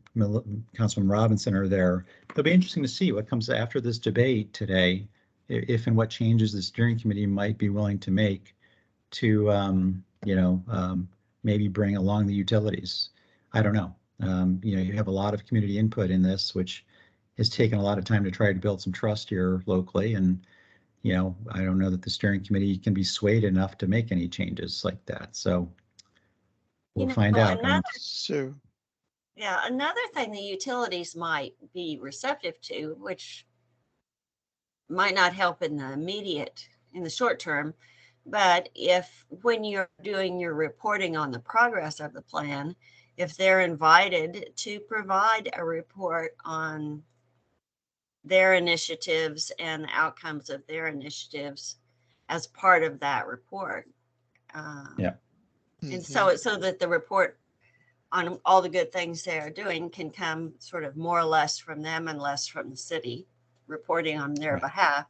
Councilman Robinson are there. It'll be interesting to see what comes after this debate today, if and what changes the steering committee might be willing to make to, maybe bring along the utilities. I don't know. You have a lot of community input in this, which has taken a lot of time to try to build some trust here locally. And, I don't know that the steering committee can be swayed enough to make any changes like that. So we'll find out. So, Yeah, another thing the utilities might be receptive to, which might not help in the short term, but when you're doing your reporting on the progress of the plan, if they're invited to provide a report on their initiatives and the outcomes of their initiatives as part of that report. Yeah. And so that the report on all the good things they are doing can come sort of more or less from them and less from the city reporting on their behalf.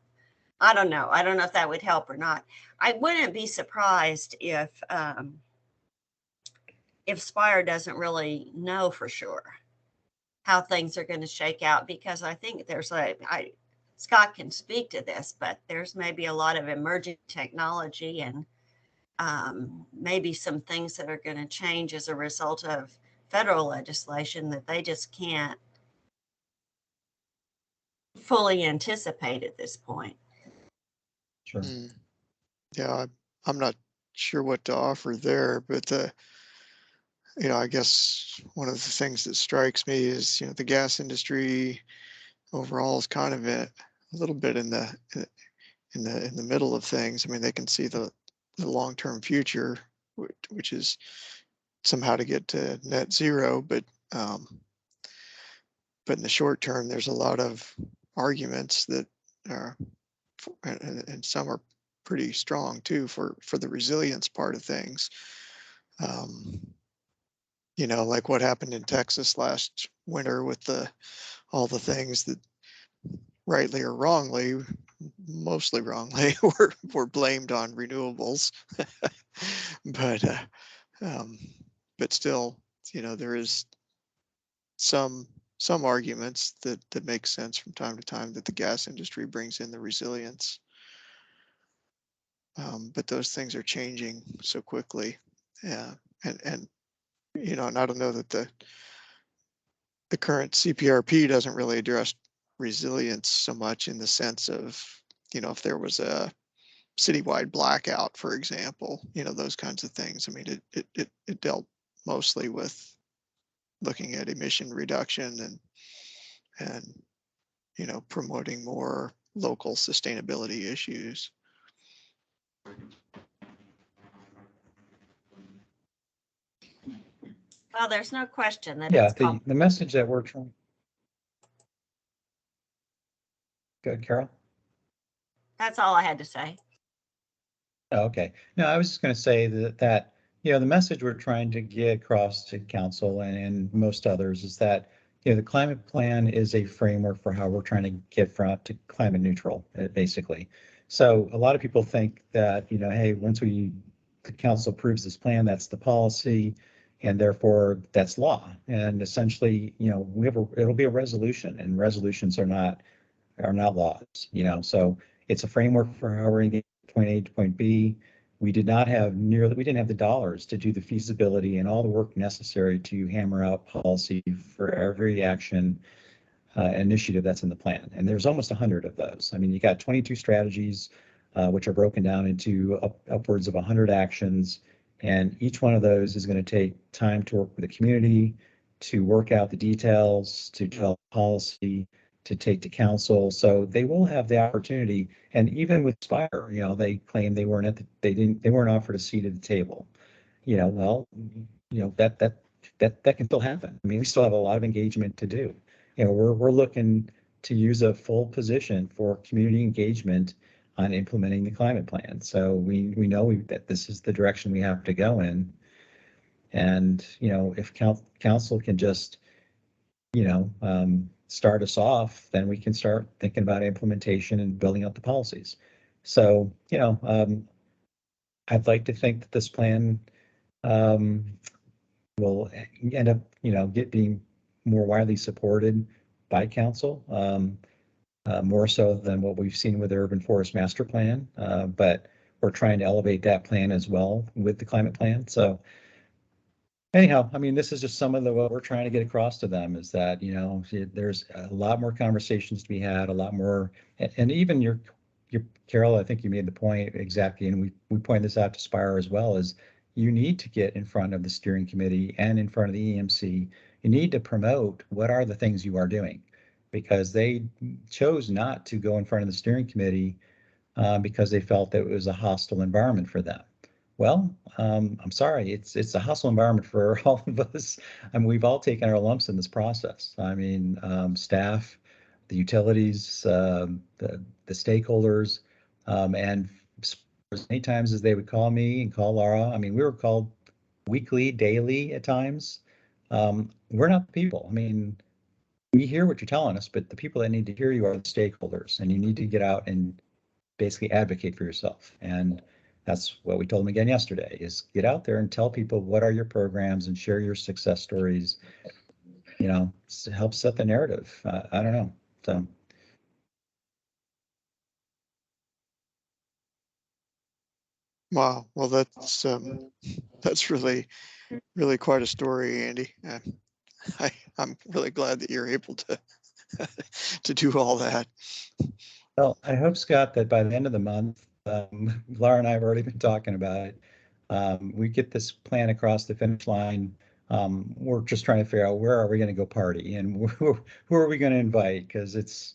I don't know if that would help or not. I wouldn't be surprised if Spire doesn't really know for sure how things are going to shake out, because I think there's Scott can speak to this, but there's maybe a lot of emerging technology and maybe some things that are going to change as a result of federal legislation that they just can't fully anticipate at this point. Sure. Yeah, I'm not sure what to offer there, but I guess one of the things that strikes me is, the gas industry overall is kind of a little bit in the middle of things. I mean, they can see the long-term future, which is somehow to get to net zero, but in the short term, there's a lot of arguments that are, and some are pretty strong too, for the resilience part of things. Like what happened in Texas last winter with all the things that, rightly or wrongly, mostly wrongly, were blamed on renewables. But still, there is some arguments that make sense from time to time, that the gas industry brings in the resilience. But those things are changing so quickly. Yeah. And I don't know that the current CPRP doesn't really address resilience so much, in the sense of, if there was a citywide blackout, for example, those kinds of things. I mean, it dealt mostly with looking at emission reduction and promoting more local sustainability issues. Well, there's no question that Yeah, it's the message that we're trying. Good, Carol. That's all I had to say. Oh, okay. No, I was just going to say that the message we're trying to get across to council and most others is that the climate plan is a framework for how we're trying to get to climate neutral, basically. So a lot of people think that hey, once we the council approves this plan, that's the policy, and therefore that's law. And essentially, you know, it'll be a resolution, and resolutions are not laws, you know. So it's a framework for how we're going to get point A to point B. We didn't have the dollars to do the feasibility and all the work necessary to hammer out policy for every action initiative that's in the plan. And there's almost 100 of those. I mean, you got 22 strategies, which are broken down into upwards of 100 actions. And each one of those is going to take time to work with the community, to work out the details, to develop policy, to take to council. So they will have the opportunity. And even with Spire, you know, they claim they weren't offered a seat at the table. You know, well, you know, that can still happen. I mean, we still have a lot of engagement to do. You know, we're looking to use a full position for community engagement on implementing the climate plan. So we know that this is the direction we have to go in. And, you know, if council can just, you know, start us off, then we can start thinking about implementation and building out the policies. So, you know, I'd like to think that this plan will end up, you know, being more widely supported by council, more so than what we've seen with the Urban Forest Master Plan. But we're trying to elevate that plan as well with the climate plan. So anyhow, I mean, this is just some of what we're trying to get across to them is that, you know, there's a lot more conversations to be had, a lot more, and even your Carol, I think you made the point exactly, and we point this out to Spire as well, is you need to get in front of the steering committee and in front of the EMC. You need to promote what are the things you are doing, because they chose not to go in front of the steering committee because they felt that it was a hostile environment for them. Well, I'm sorry, it's a hostile environment for all of us. I mean, we've all taken our lumps in this process. I mean, staff, the utilities, the stakeholders, and as many times as they would call me and call Laura. I mean, we were called weekly, daily at times. We're not the people. I mean, we hear what you're telling us, but the people that need to hear you are the stakeholders, and you need to get out and basically advocate for yourself. And that's what we told them again yesterday, is get out there and tell people what are your programs and share your success stories, you know, to help set the narrative. I don't know. So. Wow. Well, that's really, really quite a story, Andy. I'm really glad that you're able to to do all that. Well, I hope, Scott, that by the end of the month, Laura and I have already been talking about it. We get this plan across the finish line. We're just trying to figure out where are we going to go party and who are we going to invite, because it's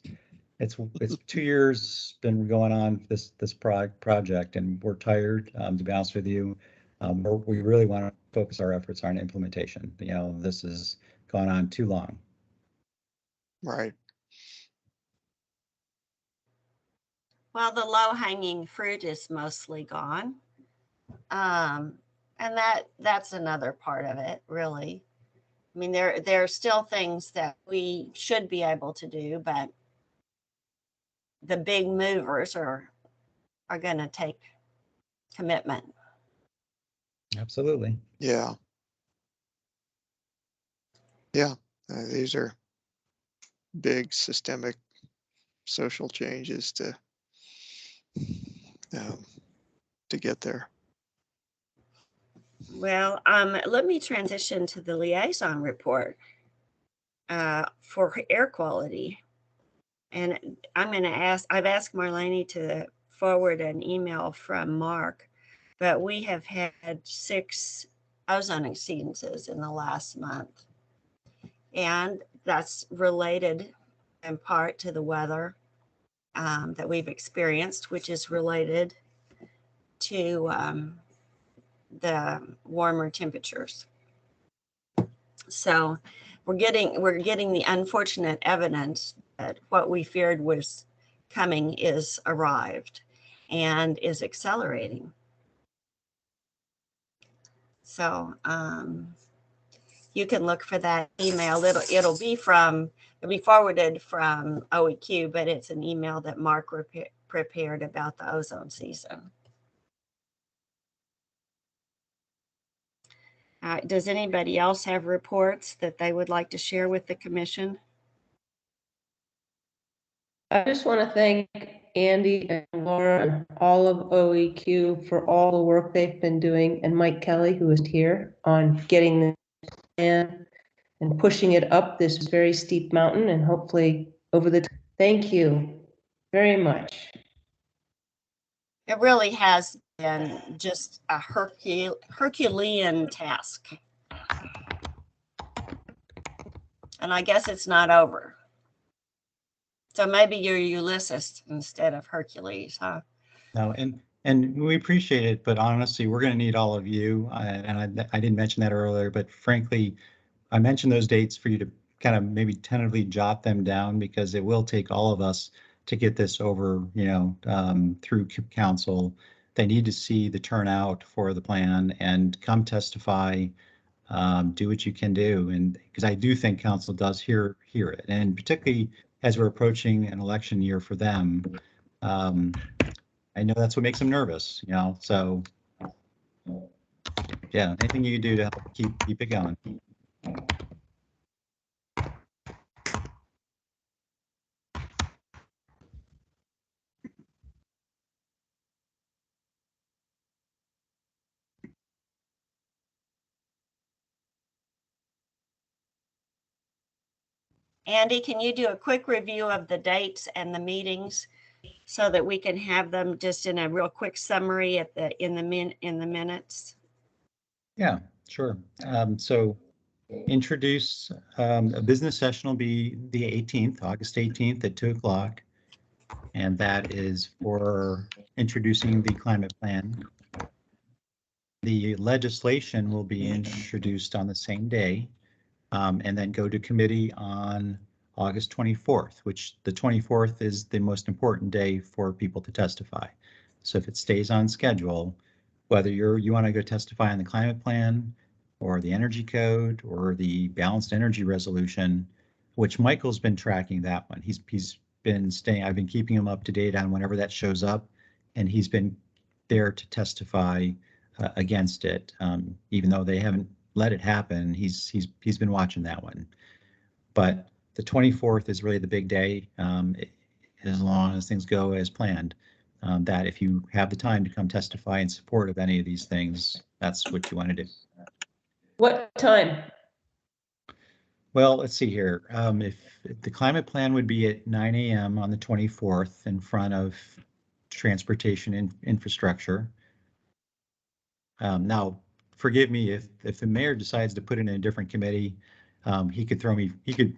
2 years been going on this project, and we're tired. To be honest with you, we really want to focus our efforts on implementation. You know, this has gone on too long. Right. Well, the low-hanging fruit is mostly gone. And that's another part of it, really. I mean, there are still things that we should be able to do, but the big movers are going to take commitment. Absolutely. Yeah. Yeah. These are big systemic social changes to get there. Well, let me transition to the liaison report for air quality. And I'm going to I've asked Marlene to forward an email from Mark, but we have had 6 ozone exceedances in the last month. And that's related in part to the weather that we've experienced, which is related to the warmer temperatures. So we're getting the unfortunate evidence that what we feared was coming is arrived and is accelerating. So you can look for that email. It'll be forwarded from OEQ, but it's an email that Mark prepared about the ozone season. Does anybody else have reports that they would like to share with the commission? I just want to thank Andy and Laura and all of OEQ for all the work they've been doing, and Mike Kelly, who is here, on getting the plan and pushing it up this very steep mountain and hopefully over the. Thank you very much. It really has been just a Herculean task. And I guess it's not over. So maybe you're Ulysses instead of Hercules, huh? No, and we appreciate it, but honestly, we're going to need all of you. And I didn't mention that earlier, but frankly, I mentioned those dates for you to kind of maybe tentatively jot them down, because it will take all of us to get this over, through council. They need to see the turnout for the plan and come testify, do what you can do. And because I do think council does hear it, and particularly as we're approaching an election year for them, I know that's what makes them nervous, so yeah, anything you can do to help keep it going. Andy, can you do a quick review of the dates and the meetings so that we can have them just in a real quick summary in the minutes? Yeah, sure. So introduce, a business session will be the 18th, August 18th at 2 o'clock. And that is for introducing the climate plan. The legislation will be introduced on the same day, and then go to committee on August 24th, which the 24th is the most important day for people to testify. So if it stays on schedule, whether you want to go testify on the climate plan or the energy code or the balanced energy resolution, which Michael's been tracking that one. He's been staying, I've been keeping him up to date on whenever that shows up, and he's been there to testify against it, even though they haven't let it happen. He's been watching that one. But the 24th is really the big day, as long as things go as planned. That if you have the time to come testify in support of any of these things, that's what you want to do. What time? Well, let's see here. If the climate plan would be at 9 a.m. on the 24th in front of transportation infrastructure. Now, forgive me if the mayor decides to put it in a different committee, he could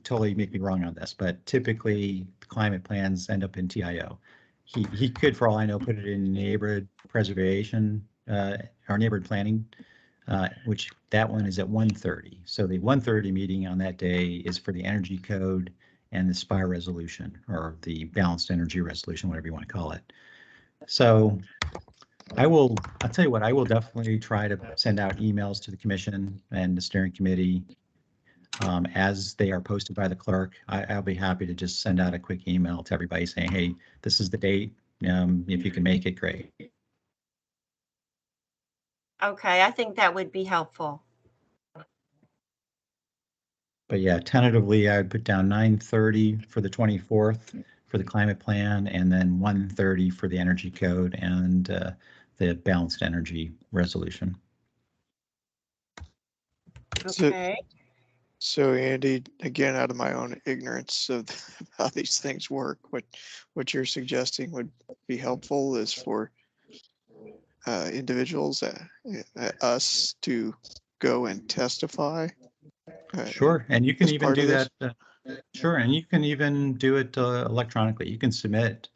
totally make me wrong on this, but typically the climate plans end up in TIO. He could, for all I know, put it in neighborhood preservation, or neighborhood planning, which that one is at 1:30. So the 1:30 meeting on that day is for the energy code and the SPIRE resolution, or the balanced energy resolution, whatever you want to call it. So I'll tell you what, I will definitely try to send out emails to the commission and the steering committee as they are posted by the clerk. I'll be happy to just send out a quick email to everybody saying, hey, this is the date. If you can make it, great. Okay, I think that would be helpful. But yeah, tentatively, I would put down 9:30 for the 24th for the climate plan, and then 1:30 for the energy code and the balanced energy resolution. Okay. So Andy, again, out of my own ignorance of how these things work, what you're suggesting would be helpful is for individuals, us to go and testify. Sure, and you can as even part do of this? that. Sure, and you can even do it electronically. You can submit,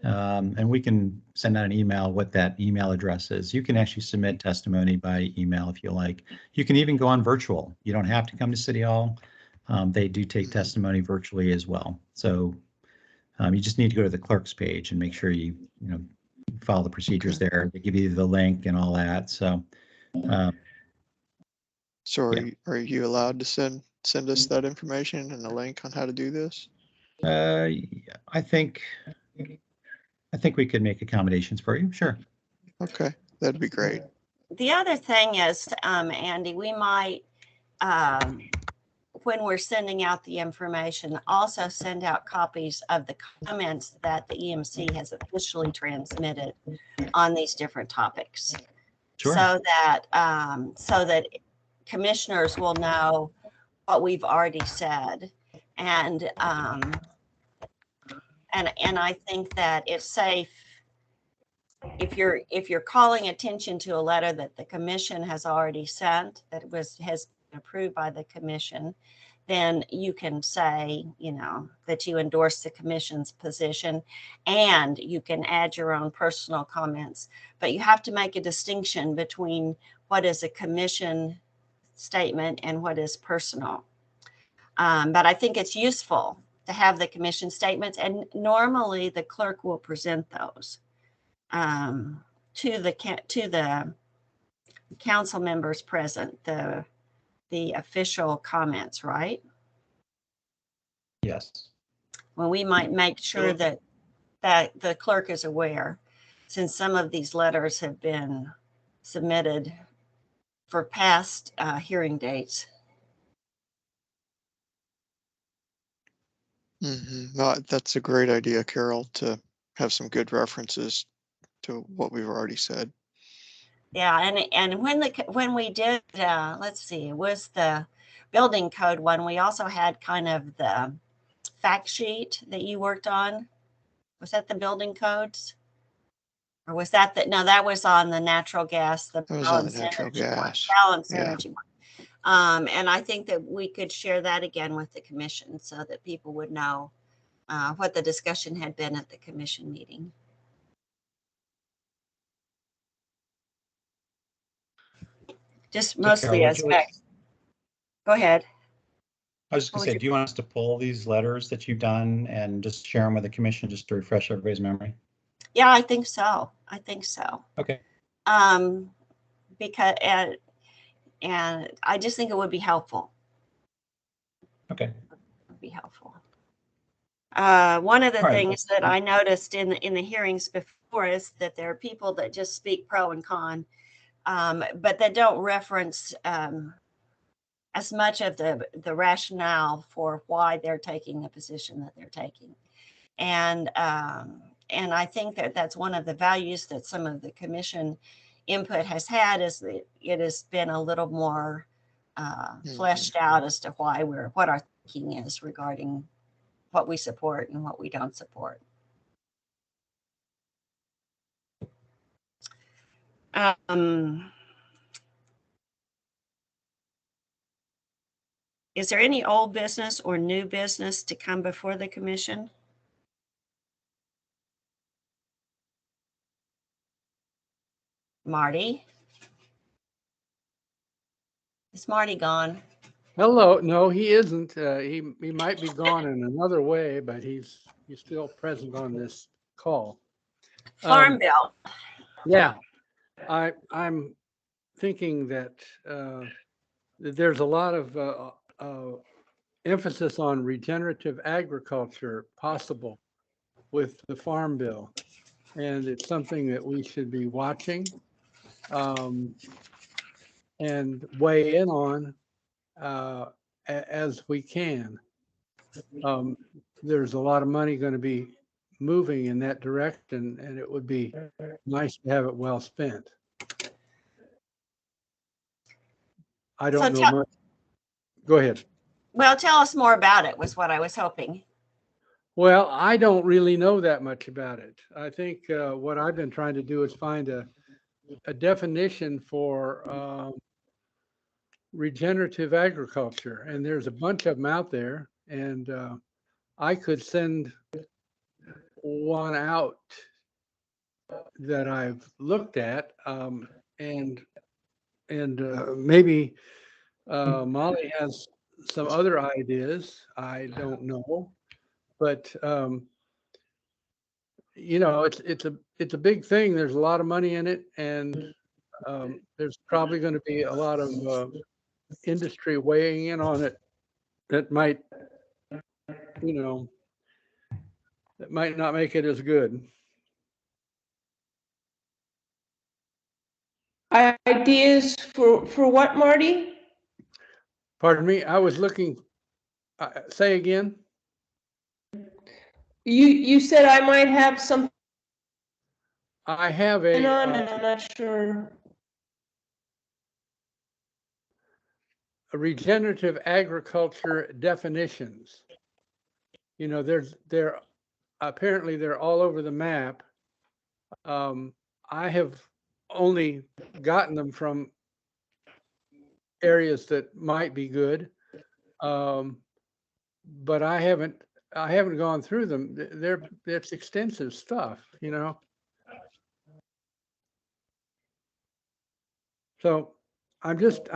and we can send out an email what that email address is. You can actually submit testimony by email if you like. You can even go on virtual. You don't have to come to City Hall. They do take testimony virtually as well. So you just need to go to the clerk's page and make sure you follow the procedures there. They give you the link and all that. So. So Yeah. are you allowed to send us that information and a link on how to do this? I think we could make accommodations for you. Sure. Okay, that'd be great. the other thing is, Andy, we might, when we're sending out the information, also send out copies of the comments that the EMC has officially transmitted on these different topics. Sure. So that commissioners will know what we've already said. And I think that it's safe if you're calling attention to a letter that the commission has already sent, that has been approved by the commission, then you can say, that you endorse the commission's position, and you can add your own personal comments. But you have to make a distinction between what is a commission statement and what is personal. But I think it's useful to have the commission statements, and normally the clerk will present those to the council members present, the official comments, right? Yes. Well, we might make sure that the clerk is aware, since some of these letters have been submitted for past hearing dates. No, that's a great idea, Carol, to have some good references to what we've already said. Yeah, and when we did, let's see, it was the building code one. We also had kind of the fact sheet that you worked on. Was that the building codes? Or was that no, that was on the natural gas, the That was on the balance natural energy one, gas. balance Yeah. energy one. And I think that we could share that again with the commission so that people would know what the discussion had been at the commission meeting. Just So mostly Carol, as facts. Go ahead. I was just gonna say, do you want us to pull these letters that you've done and just share them with the commission, just to refresh everybody's memory? Yeah, I think so. I think so. Okay. Because and I just think it would be helpful. Okay. It would be helpful. One of the All right. things that I noticed in the hearings before is that there are people that just speak pro and con, but that don't reference as much of the rationale for why they're taking the position that they're taking. And I think that that's one of the values that some of the commission input has had, is that it has been a little more fleshed out as to what our thinking is regarding what we support and what we don't support. Is there any old business or new business to come before the commission? Marty? Is Marty gone? Hello, no, he isn't. He might be gone in another way, but he's still present on this call. Farm bill. Yeah, I'm thinking that there's a lot of emphasis on regenerative agriculture possible with the farm bill, and it's something that we should be watching and weigh in on as we can. There's a lot of money going to be moving in that direction, and it would be nice to have it well spent. I don't know much. Go ahead. Well, tell us more about it, was what I was hoping. Well, I don't really know that much about it. I think what I've been trying to do is find a definition for regenerative agriculture, and there's a bunch of them out there, and I could send one out that I've looked at, and maybe Molly has some other ideas. I don't know, but it's a big thing. There's a lot of money in it, and there's probably going to be a lot of industry weighing in on it that might not make it as good. Ideas for what, Marty? Pardon me, I was looking, say again? You said I might have something I have on, a, and I'm not sure. regenerative agriculture definitions. You know, apparently they're all over the map. I have only gotten them from areas that might be good. But I haven't gone through them. It's extensive stuff, you know. So I'm just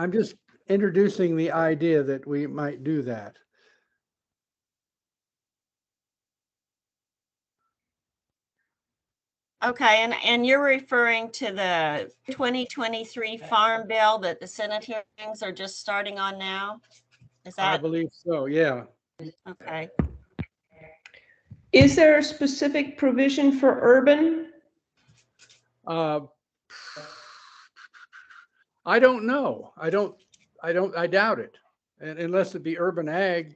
introducing the idea that we might do that. Okay, and you're referring to the 2023 Farm Bill that the Senate hearings are just starting on now? Is I that believe so, yeah. okay? Is there a specific provision for urban? I don't know. I doubt it. And unless it be urban ag.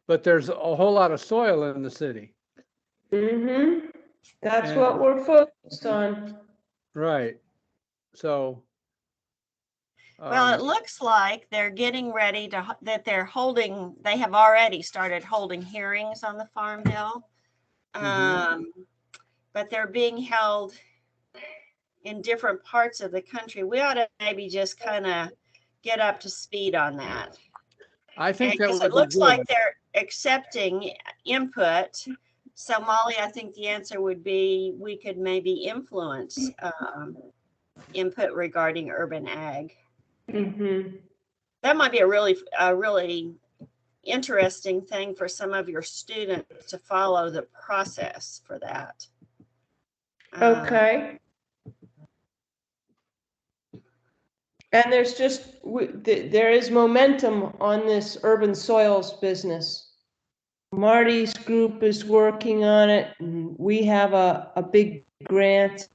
But there's a whole lot of soil in the city. Mm-hmm. That's And- what we're focused on. Right. So. Well, it looks like they're getting ready to, they have already started holding hearings on the Farm Bill. But they're being held in different parts of the country. We ought to maybe just kind of get up to speed on that. I think that Because would it looks be good. like they're accepting input. So Molly, I think the answer would be we could maybe influence input regarding urban ag. Mm-hmm. That might be a really interesting thing for some of your students to follow the process for that. Okay. And there's there is momentum on this urban soils business. Marty's group is working on it, and we have a big grant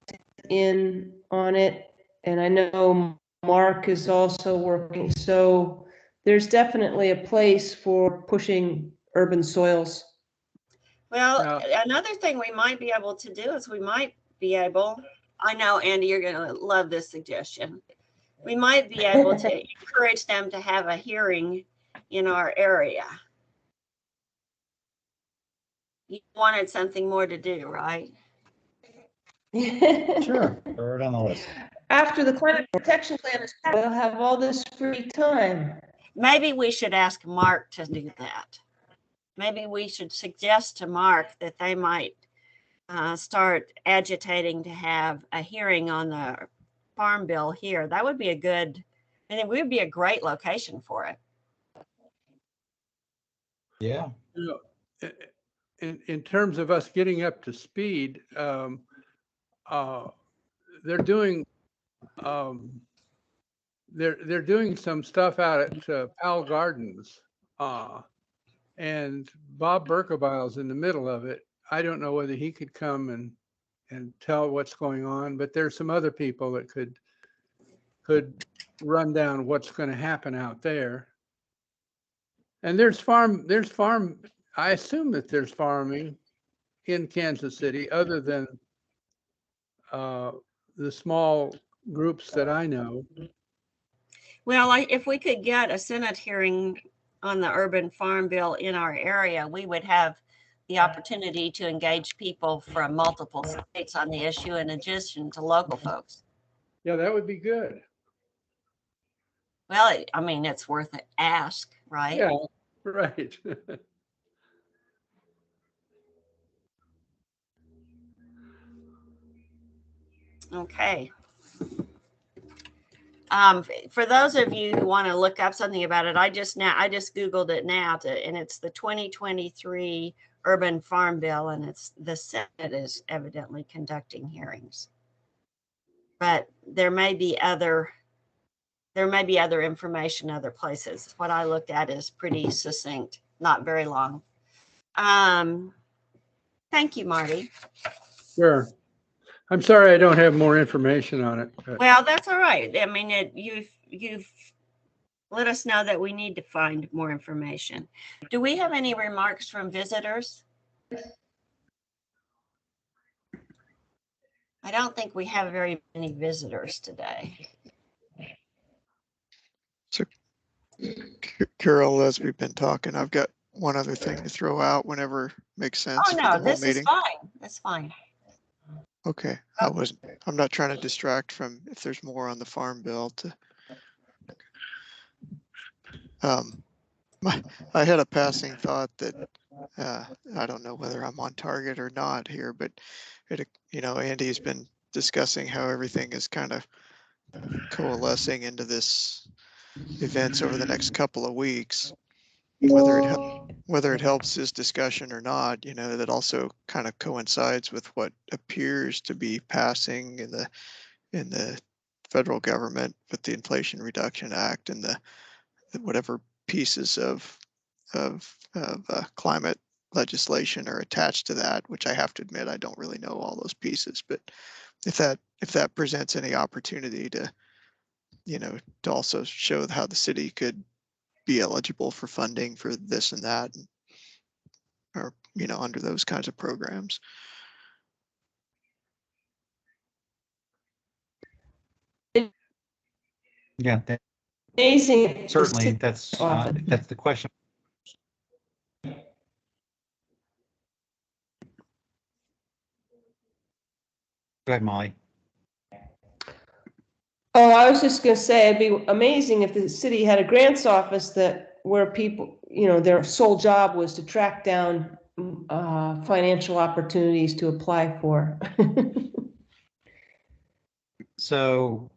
in on it. And I know Mark is also working. So there's definitely a place for pushing urban soils. Well, another thing we might be able to do is we might be able, I know, Andy, you're going to love this suggestion. We might be able to encourage them to have a hearing in our area. You wanted something more to do, right? Sure, throw it on the list. After the climate protection plan is, we'll have all this free time. Maybe we should ask Mark to do that. Maybe we should suggest to Mark that they might start agitating to have a hearing on the Farm Bill here. That would be and it would be a great location for it. Yeah. You know, in terms of us getting up to speed, they're doing they're doing some stuff out at Powell Gardens, and Bob Berkebile's in the middle of it. I don't know whether he could come and tell what's going on, but there's some other people that could run down what's going to happen out there. And there's farm. I assume that there's farming in Kansas City, other than the small groups that I know. Well, if we could get a Senate hearing on the urban farm bill in our area, we would have the opportunity to engage people from multiple states on the issue in addition to local folks. Yeah, that would be good. Well, I mean, it's worth an ask, right? Yeah, right. Okay. For those of you who want to look up something about it, I just Googled it now, and it's the 2023 Urban Farm Bill, and the Senate is evidently conducting hearings. But there may be other information other places. What I looked at is pretty succinct, not very long. Thank you, Marty. Sure. I'm sorry, I don't have more information on it. but- Well, that's all right. I mean, you've let us know that we need to find more information. Do we have any remarks from visitors? I don't think we have very many visitors today. Carol, as we've been talking, I've got one other thing to throw out whenever makes sense Oh, for the no, whole this is meeting. fine. That's fine. Okay, I'm not trying to distract from if there's more on the farm bill to. I had a passing thought that, I don't know whether I'm on target or not here, but Andy's been discussing how everything is kind of coalescing into this events over the next couple of weeks. Whether it helps his discussion or not, that also kind of coincides with what appears to be passing in the federal government with the Inflation Reduction Act and the whatever pieces of climate legislation are attached to that, which I have to admit I don't really know all those pieces. But if that presents any opportunity to to also show how the city could be eligible for funding for this and that, or under those kinds of programs. Yeah, Amazing. certainly that's Often. that's the question. Go ahead, Molly. Oh, I was just gonna say, it'd be amazing if the city had a grants office where people, their sole job was to track down financial opportunities to apply for. So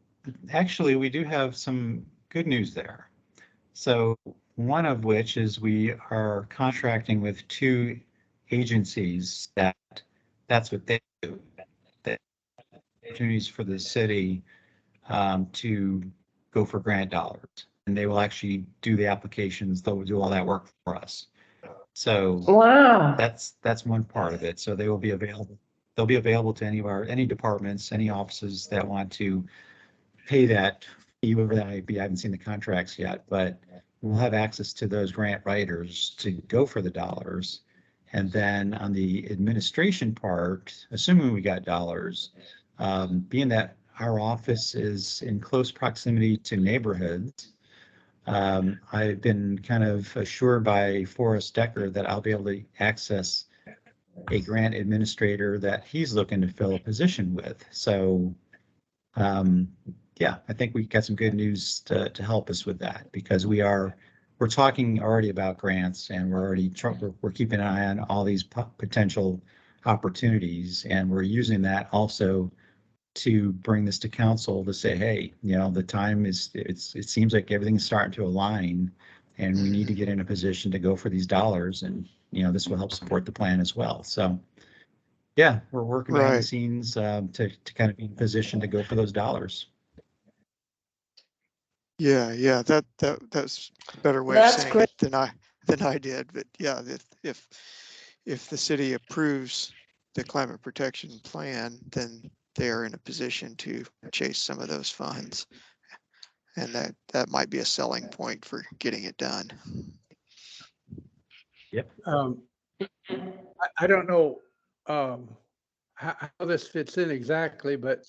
actually, we do have some good news there. So one of which is we are contracting with 2 agencies that's what they do. The opportunities for the city to go for grant dollars, and they will actually do the applications. They'll do all that work for us. So Wow. that's one part of it. So they will be available. They'll be available to any departments, any offices that want to pay that fee, whatever that might be. I haven't seen the contracts yet, but we'll have access to those grant writers to go for the dollars. And then on the administration part, assuming we got dollars, being that our office is in close proximity to neighborhoods, I've been kind of assured by Forrest Decker that I'll be able to access a grant administrator that he's looking to fill a position with. So yeah, I think we got some good news to help us with that, because we're talking already about grants, and we're keeping an eye on all these potential opportunities, and we're using that also to bring this to council to say, hey, the time it seems like everything's starting to align, and we need to get in a position to go for these dollars, and this will help support the plan as well. So yeah, we're working behind the scenes to kind of be in position to go for those dollars. Yeah, that's a better way of saying it than I did. But yeah, if the city approves the climate protection plan, then they are in a position to chase some of those funds, and that might be a selling point for getting it done. Yep. I don't know how this fits in exactly, but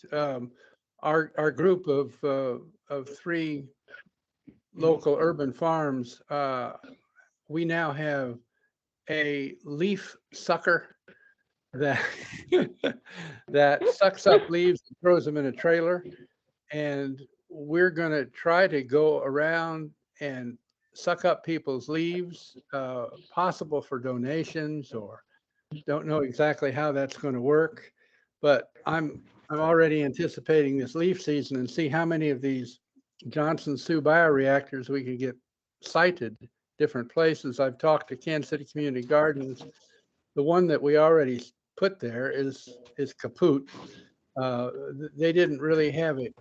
our group of 3 local urban farms, we now have a leaf sucker that that sucks up leaves and throws them in a trailer, and we're going to try to go around and suck up people's leaves, possible for donations, or don't know exactly how that's going to work, but I'm already anticipating this leaf season and see how many of these Johnson Sioux bioreactors we can get sited different places. I've talked to Kansas City Community Gardens. The one that we already put there is kaput. They didn't really have it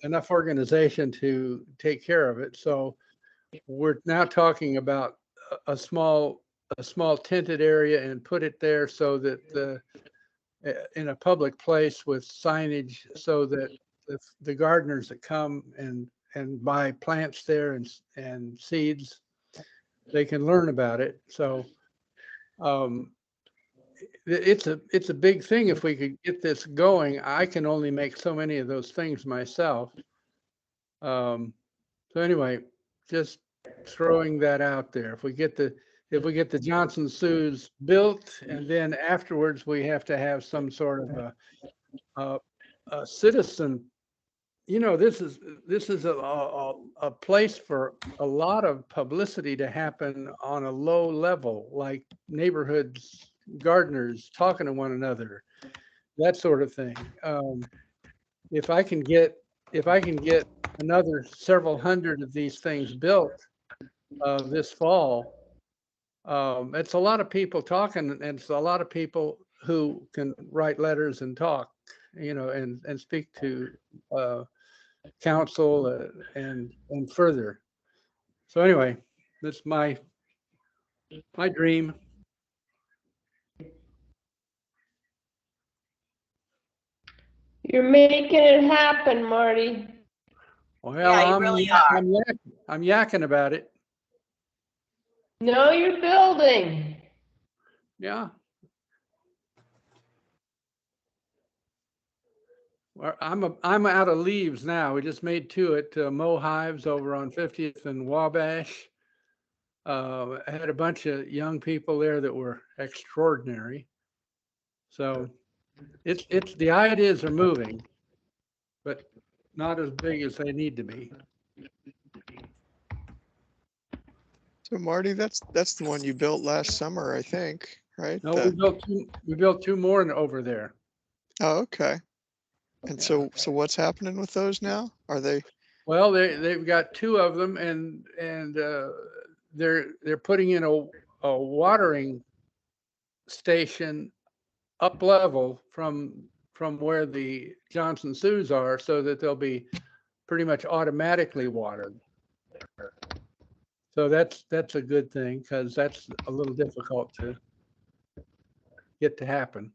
enough organization to take care of it. So we're now talking about a small tented area and put it there so that in a public place with signage so that the gardeners that come and buy plants there and seeds, they can learn about it. So it's a big thing. If we could get this going, I can only make so many of those things myself. So anyway, just throwing that out there. If we get the Johnson Sues built, and then afterwards we have to have some sort of a citizen. You know, this is a place for a lot of publicity to happen on a low level, like neighborhoods, gardeners talking to one another, that sort of thing. If I can get another several hundred of these things built this fall, it's a lot of people talking, and it's a lot of people who can write letters and talk, you know, and speak to council and further. So anyway, that's my dream. You're making it happen, Marty. Well, Yeah, you really are. I'm yakking about it. No, you're building. Yeah. Well, I'm out of leaves now. We just made 2 at Mo Hives over on 50th and Wabash. I had a bunch of young people there that were extraordinary. So it's the ideas are moving, but not as big as they need to be. So Marty, that's the one you built last summer, I think, right? No, we built 2 more over there. Oh, okay. And so what's happening with those now? Are they? Well, they've got 2 of them, and they're putting in a watering station up level from where the Johnson Sues are, so that they'll be pretty much automatically watered. So that's a good thing, because that's a little difficult to get to happen.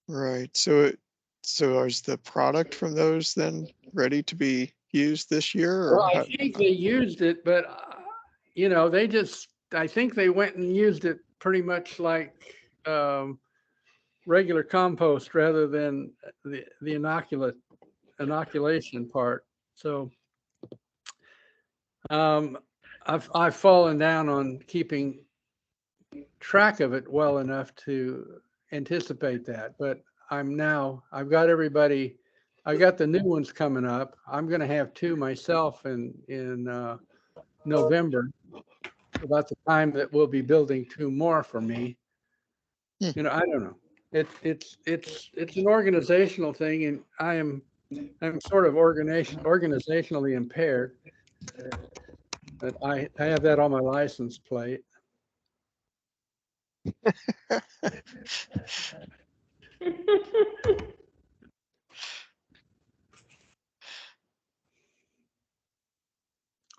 Right. So is the product from those then ready to be used this year? Or Well, I think they used it, but you know, I think they went and used it pretty much like regular compost rather than the inoculation part. So I've fallen down on keeping track of it well enough to anticipate that, but I've got everybody. I got the new ones coming up. I'm going to have 2 myself in November, about the time that we'll be building 2 more for me. You know, I don't know. It's an organizational thing, and I'm sort of organizationally impaired. But I have that on my license plate.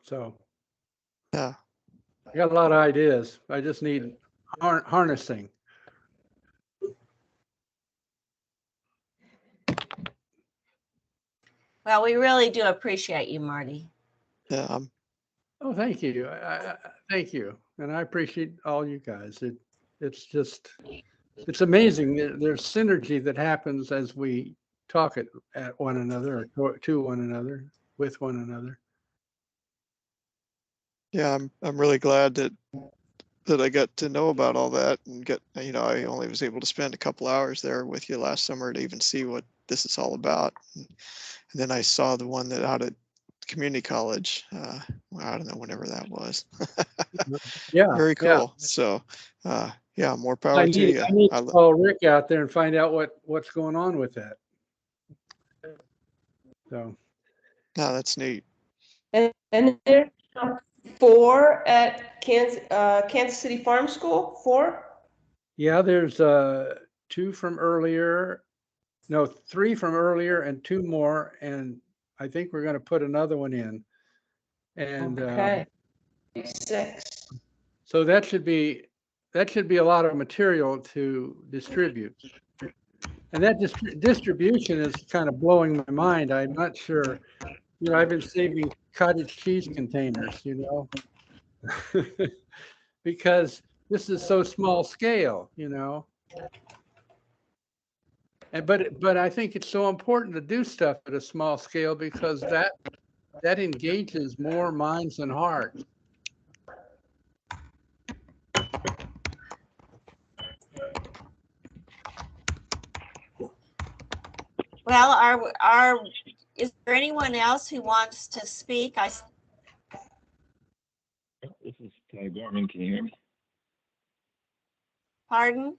So yeah. I got a lot of ideas. I just need harnessing. Well, we really do appreciate you, Marty. Yeah. Oh, thank you. Thank you. And I appreciate all you guys. It's amazing. There's synergy that happens as we talk at one another, or to one another, with one another. Yeah, I'm really glad that I got to know about all that and get, you know, I only was able to spend a couple hours there with you last summer to even see what this is all about. And then I saw the one that out at community college. Well, I don't know, whenever that was. Yeah. Very cool. Yeah. So, yeah, more power to you. I need to call Rick out there and find out what's going on with that. So. No, that's neat. And there's 4 at Kansas City Farm School. 4. Yeah, there's 2 from earlier. No, 3 from earlier and 2 more, and I think we're going to put another one in. And okay, 6. So that should be that should be a lot of material to distribute. And that distribution is kind of blowing my mind. I'm not sure, you know, I've been saving cottage cheese containers, you know, because this is so small scale, you know. And but I think it's so important to do stuff at a small scale because that engages more minds and hearts. Well, is there anyone else who wants to speak? This is Ty Gorman. Can you hear me? Pardon?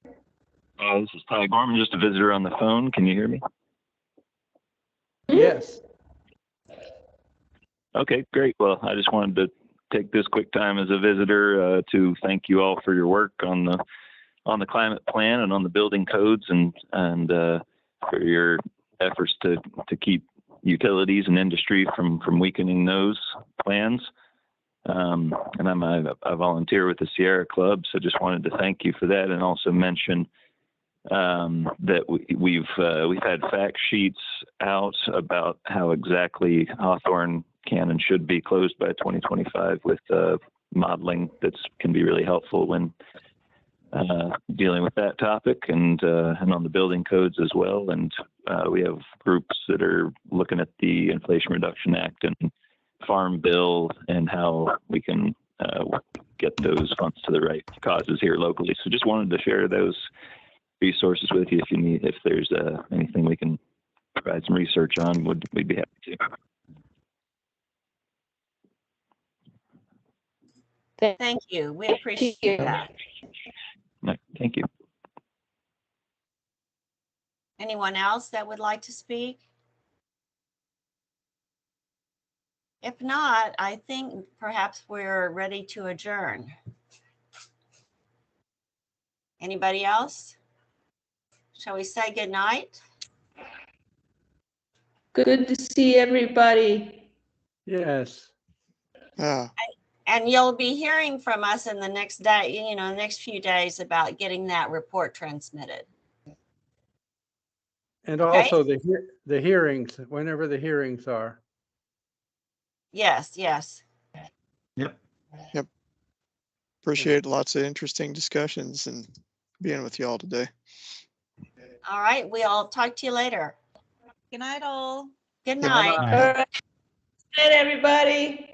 This is Ty Gorman, just a visitor on the phone. Can you hear me? Yes. Okay, great. Well, I just wanted to take this quick time as a visitor to thank you all for your work on the climate plan and on the building codes and for your efforts to keep utilities and industry from weakening those plans. And I volunteer with the Sierra Club, so just wanted to thank you for that and also mention that we've had fact sheets out about how exactly Hawthorne can and should be closed by 2025 with modeling that can be really helpful when dealing with that topic and on the building codes as well. And we have groups that are looking at the Inflation Reduction Act and Farm Bill and how we can get those funds to the right causes here locally. So just wanted to share those resources with you if there's anything we can provide some research on, we'd be happy to. Thank you. We appreciate that. Thank you. Anyone else that would like to speak? If not, I think perhaps we're ready to adjourn. Anybody else? Shall we say good night? Good to see everybody. Yes. And you'll be hearing from us in the next day, the next few days about getting that report transmitted. And also the hearings, whenever the hearings are. Yes. Yep. Appreciate lots of interesting discussions and being with you all today. All right. We'll talk to you later. Good night, all. Good Good night. night. All right. Good night, everybody.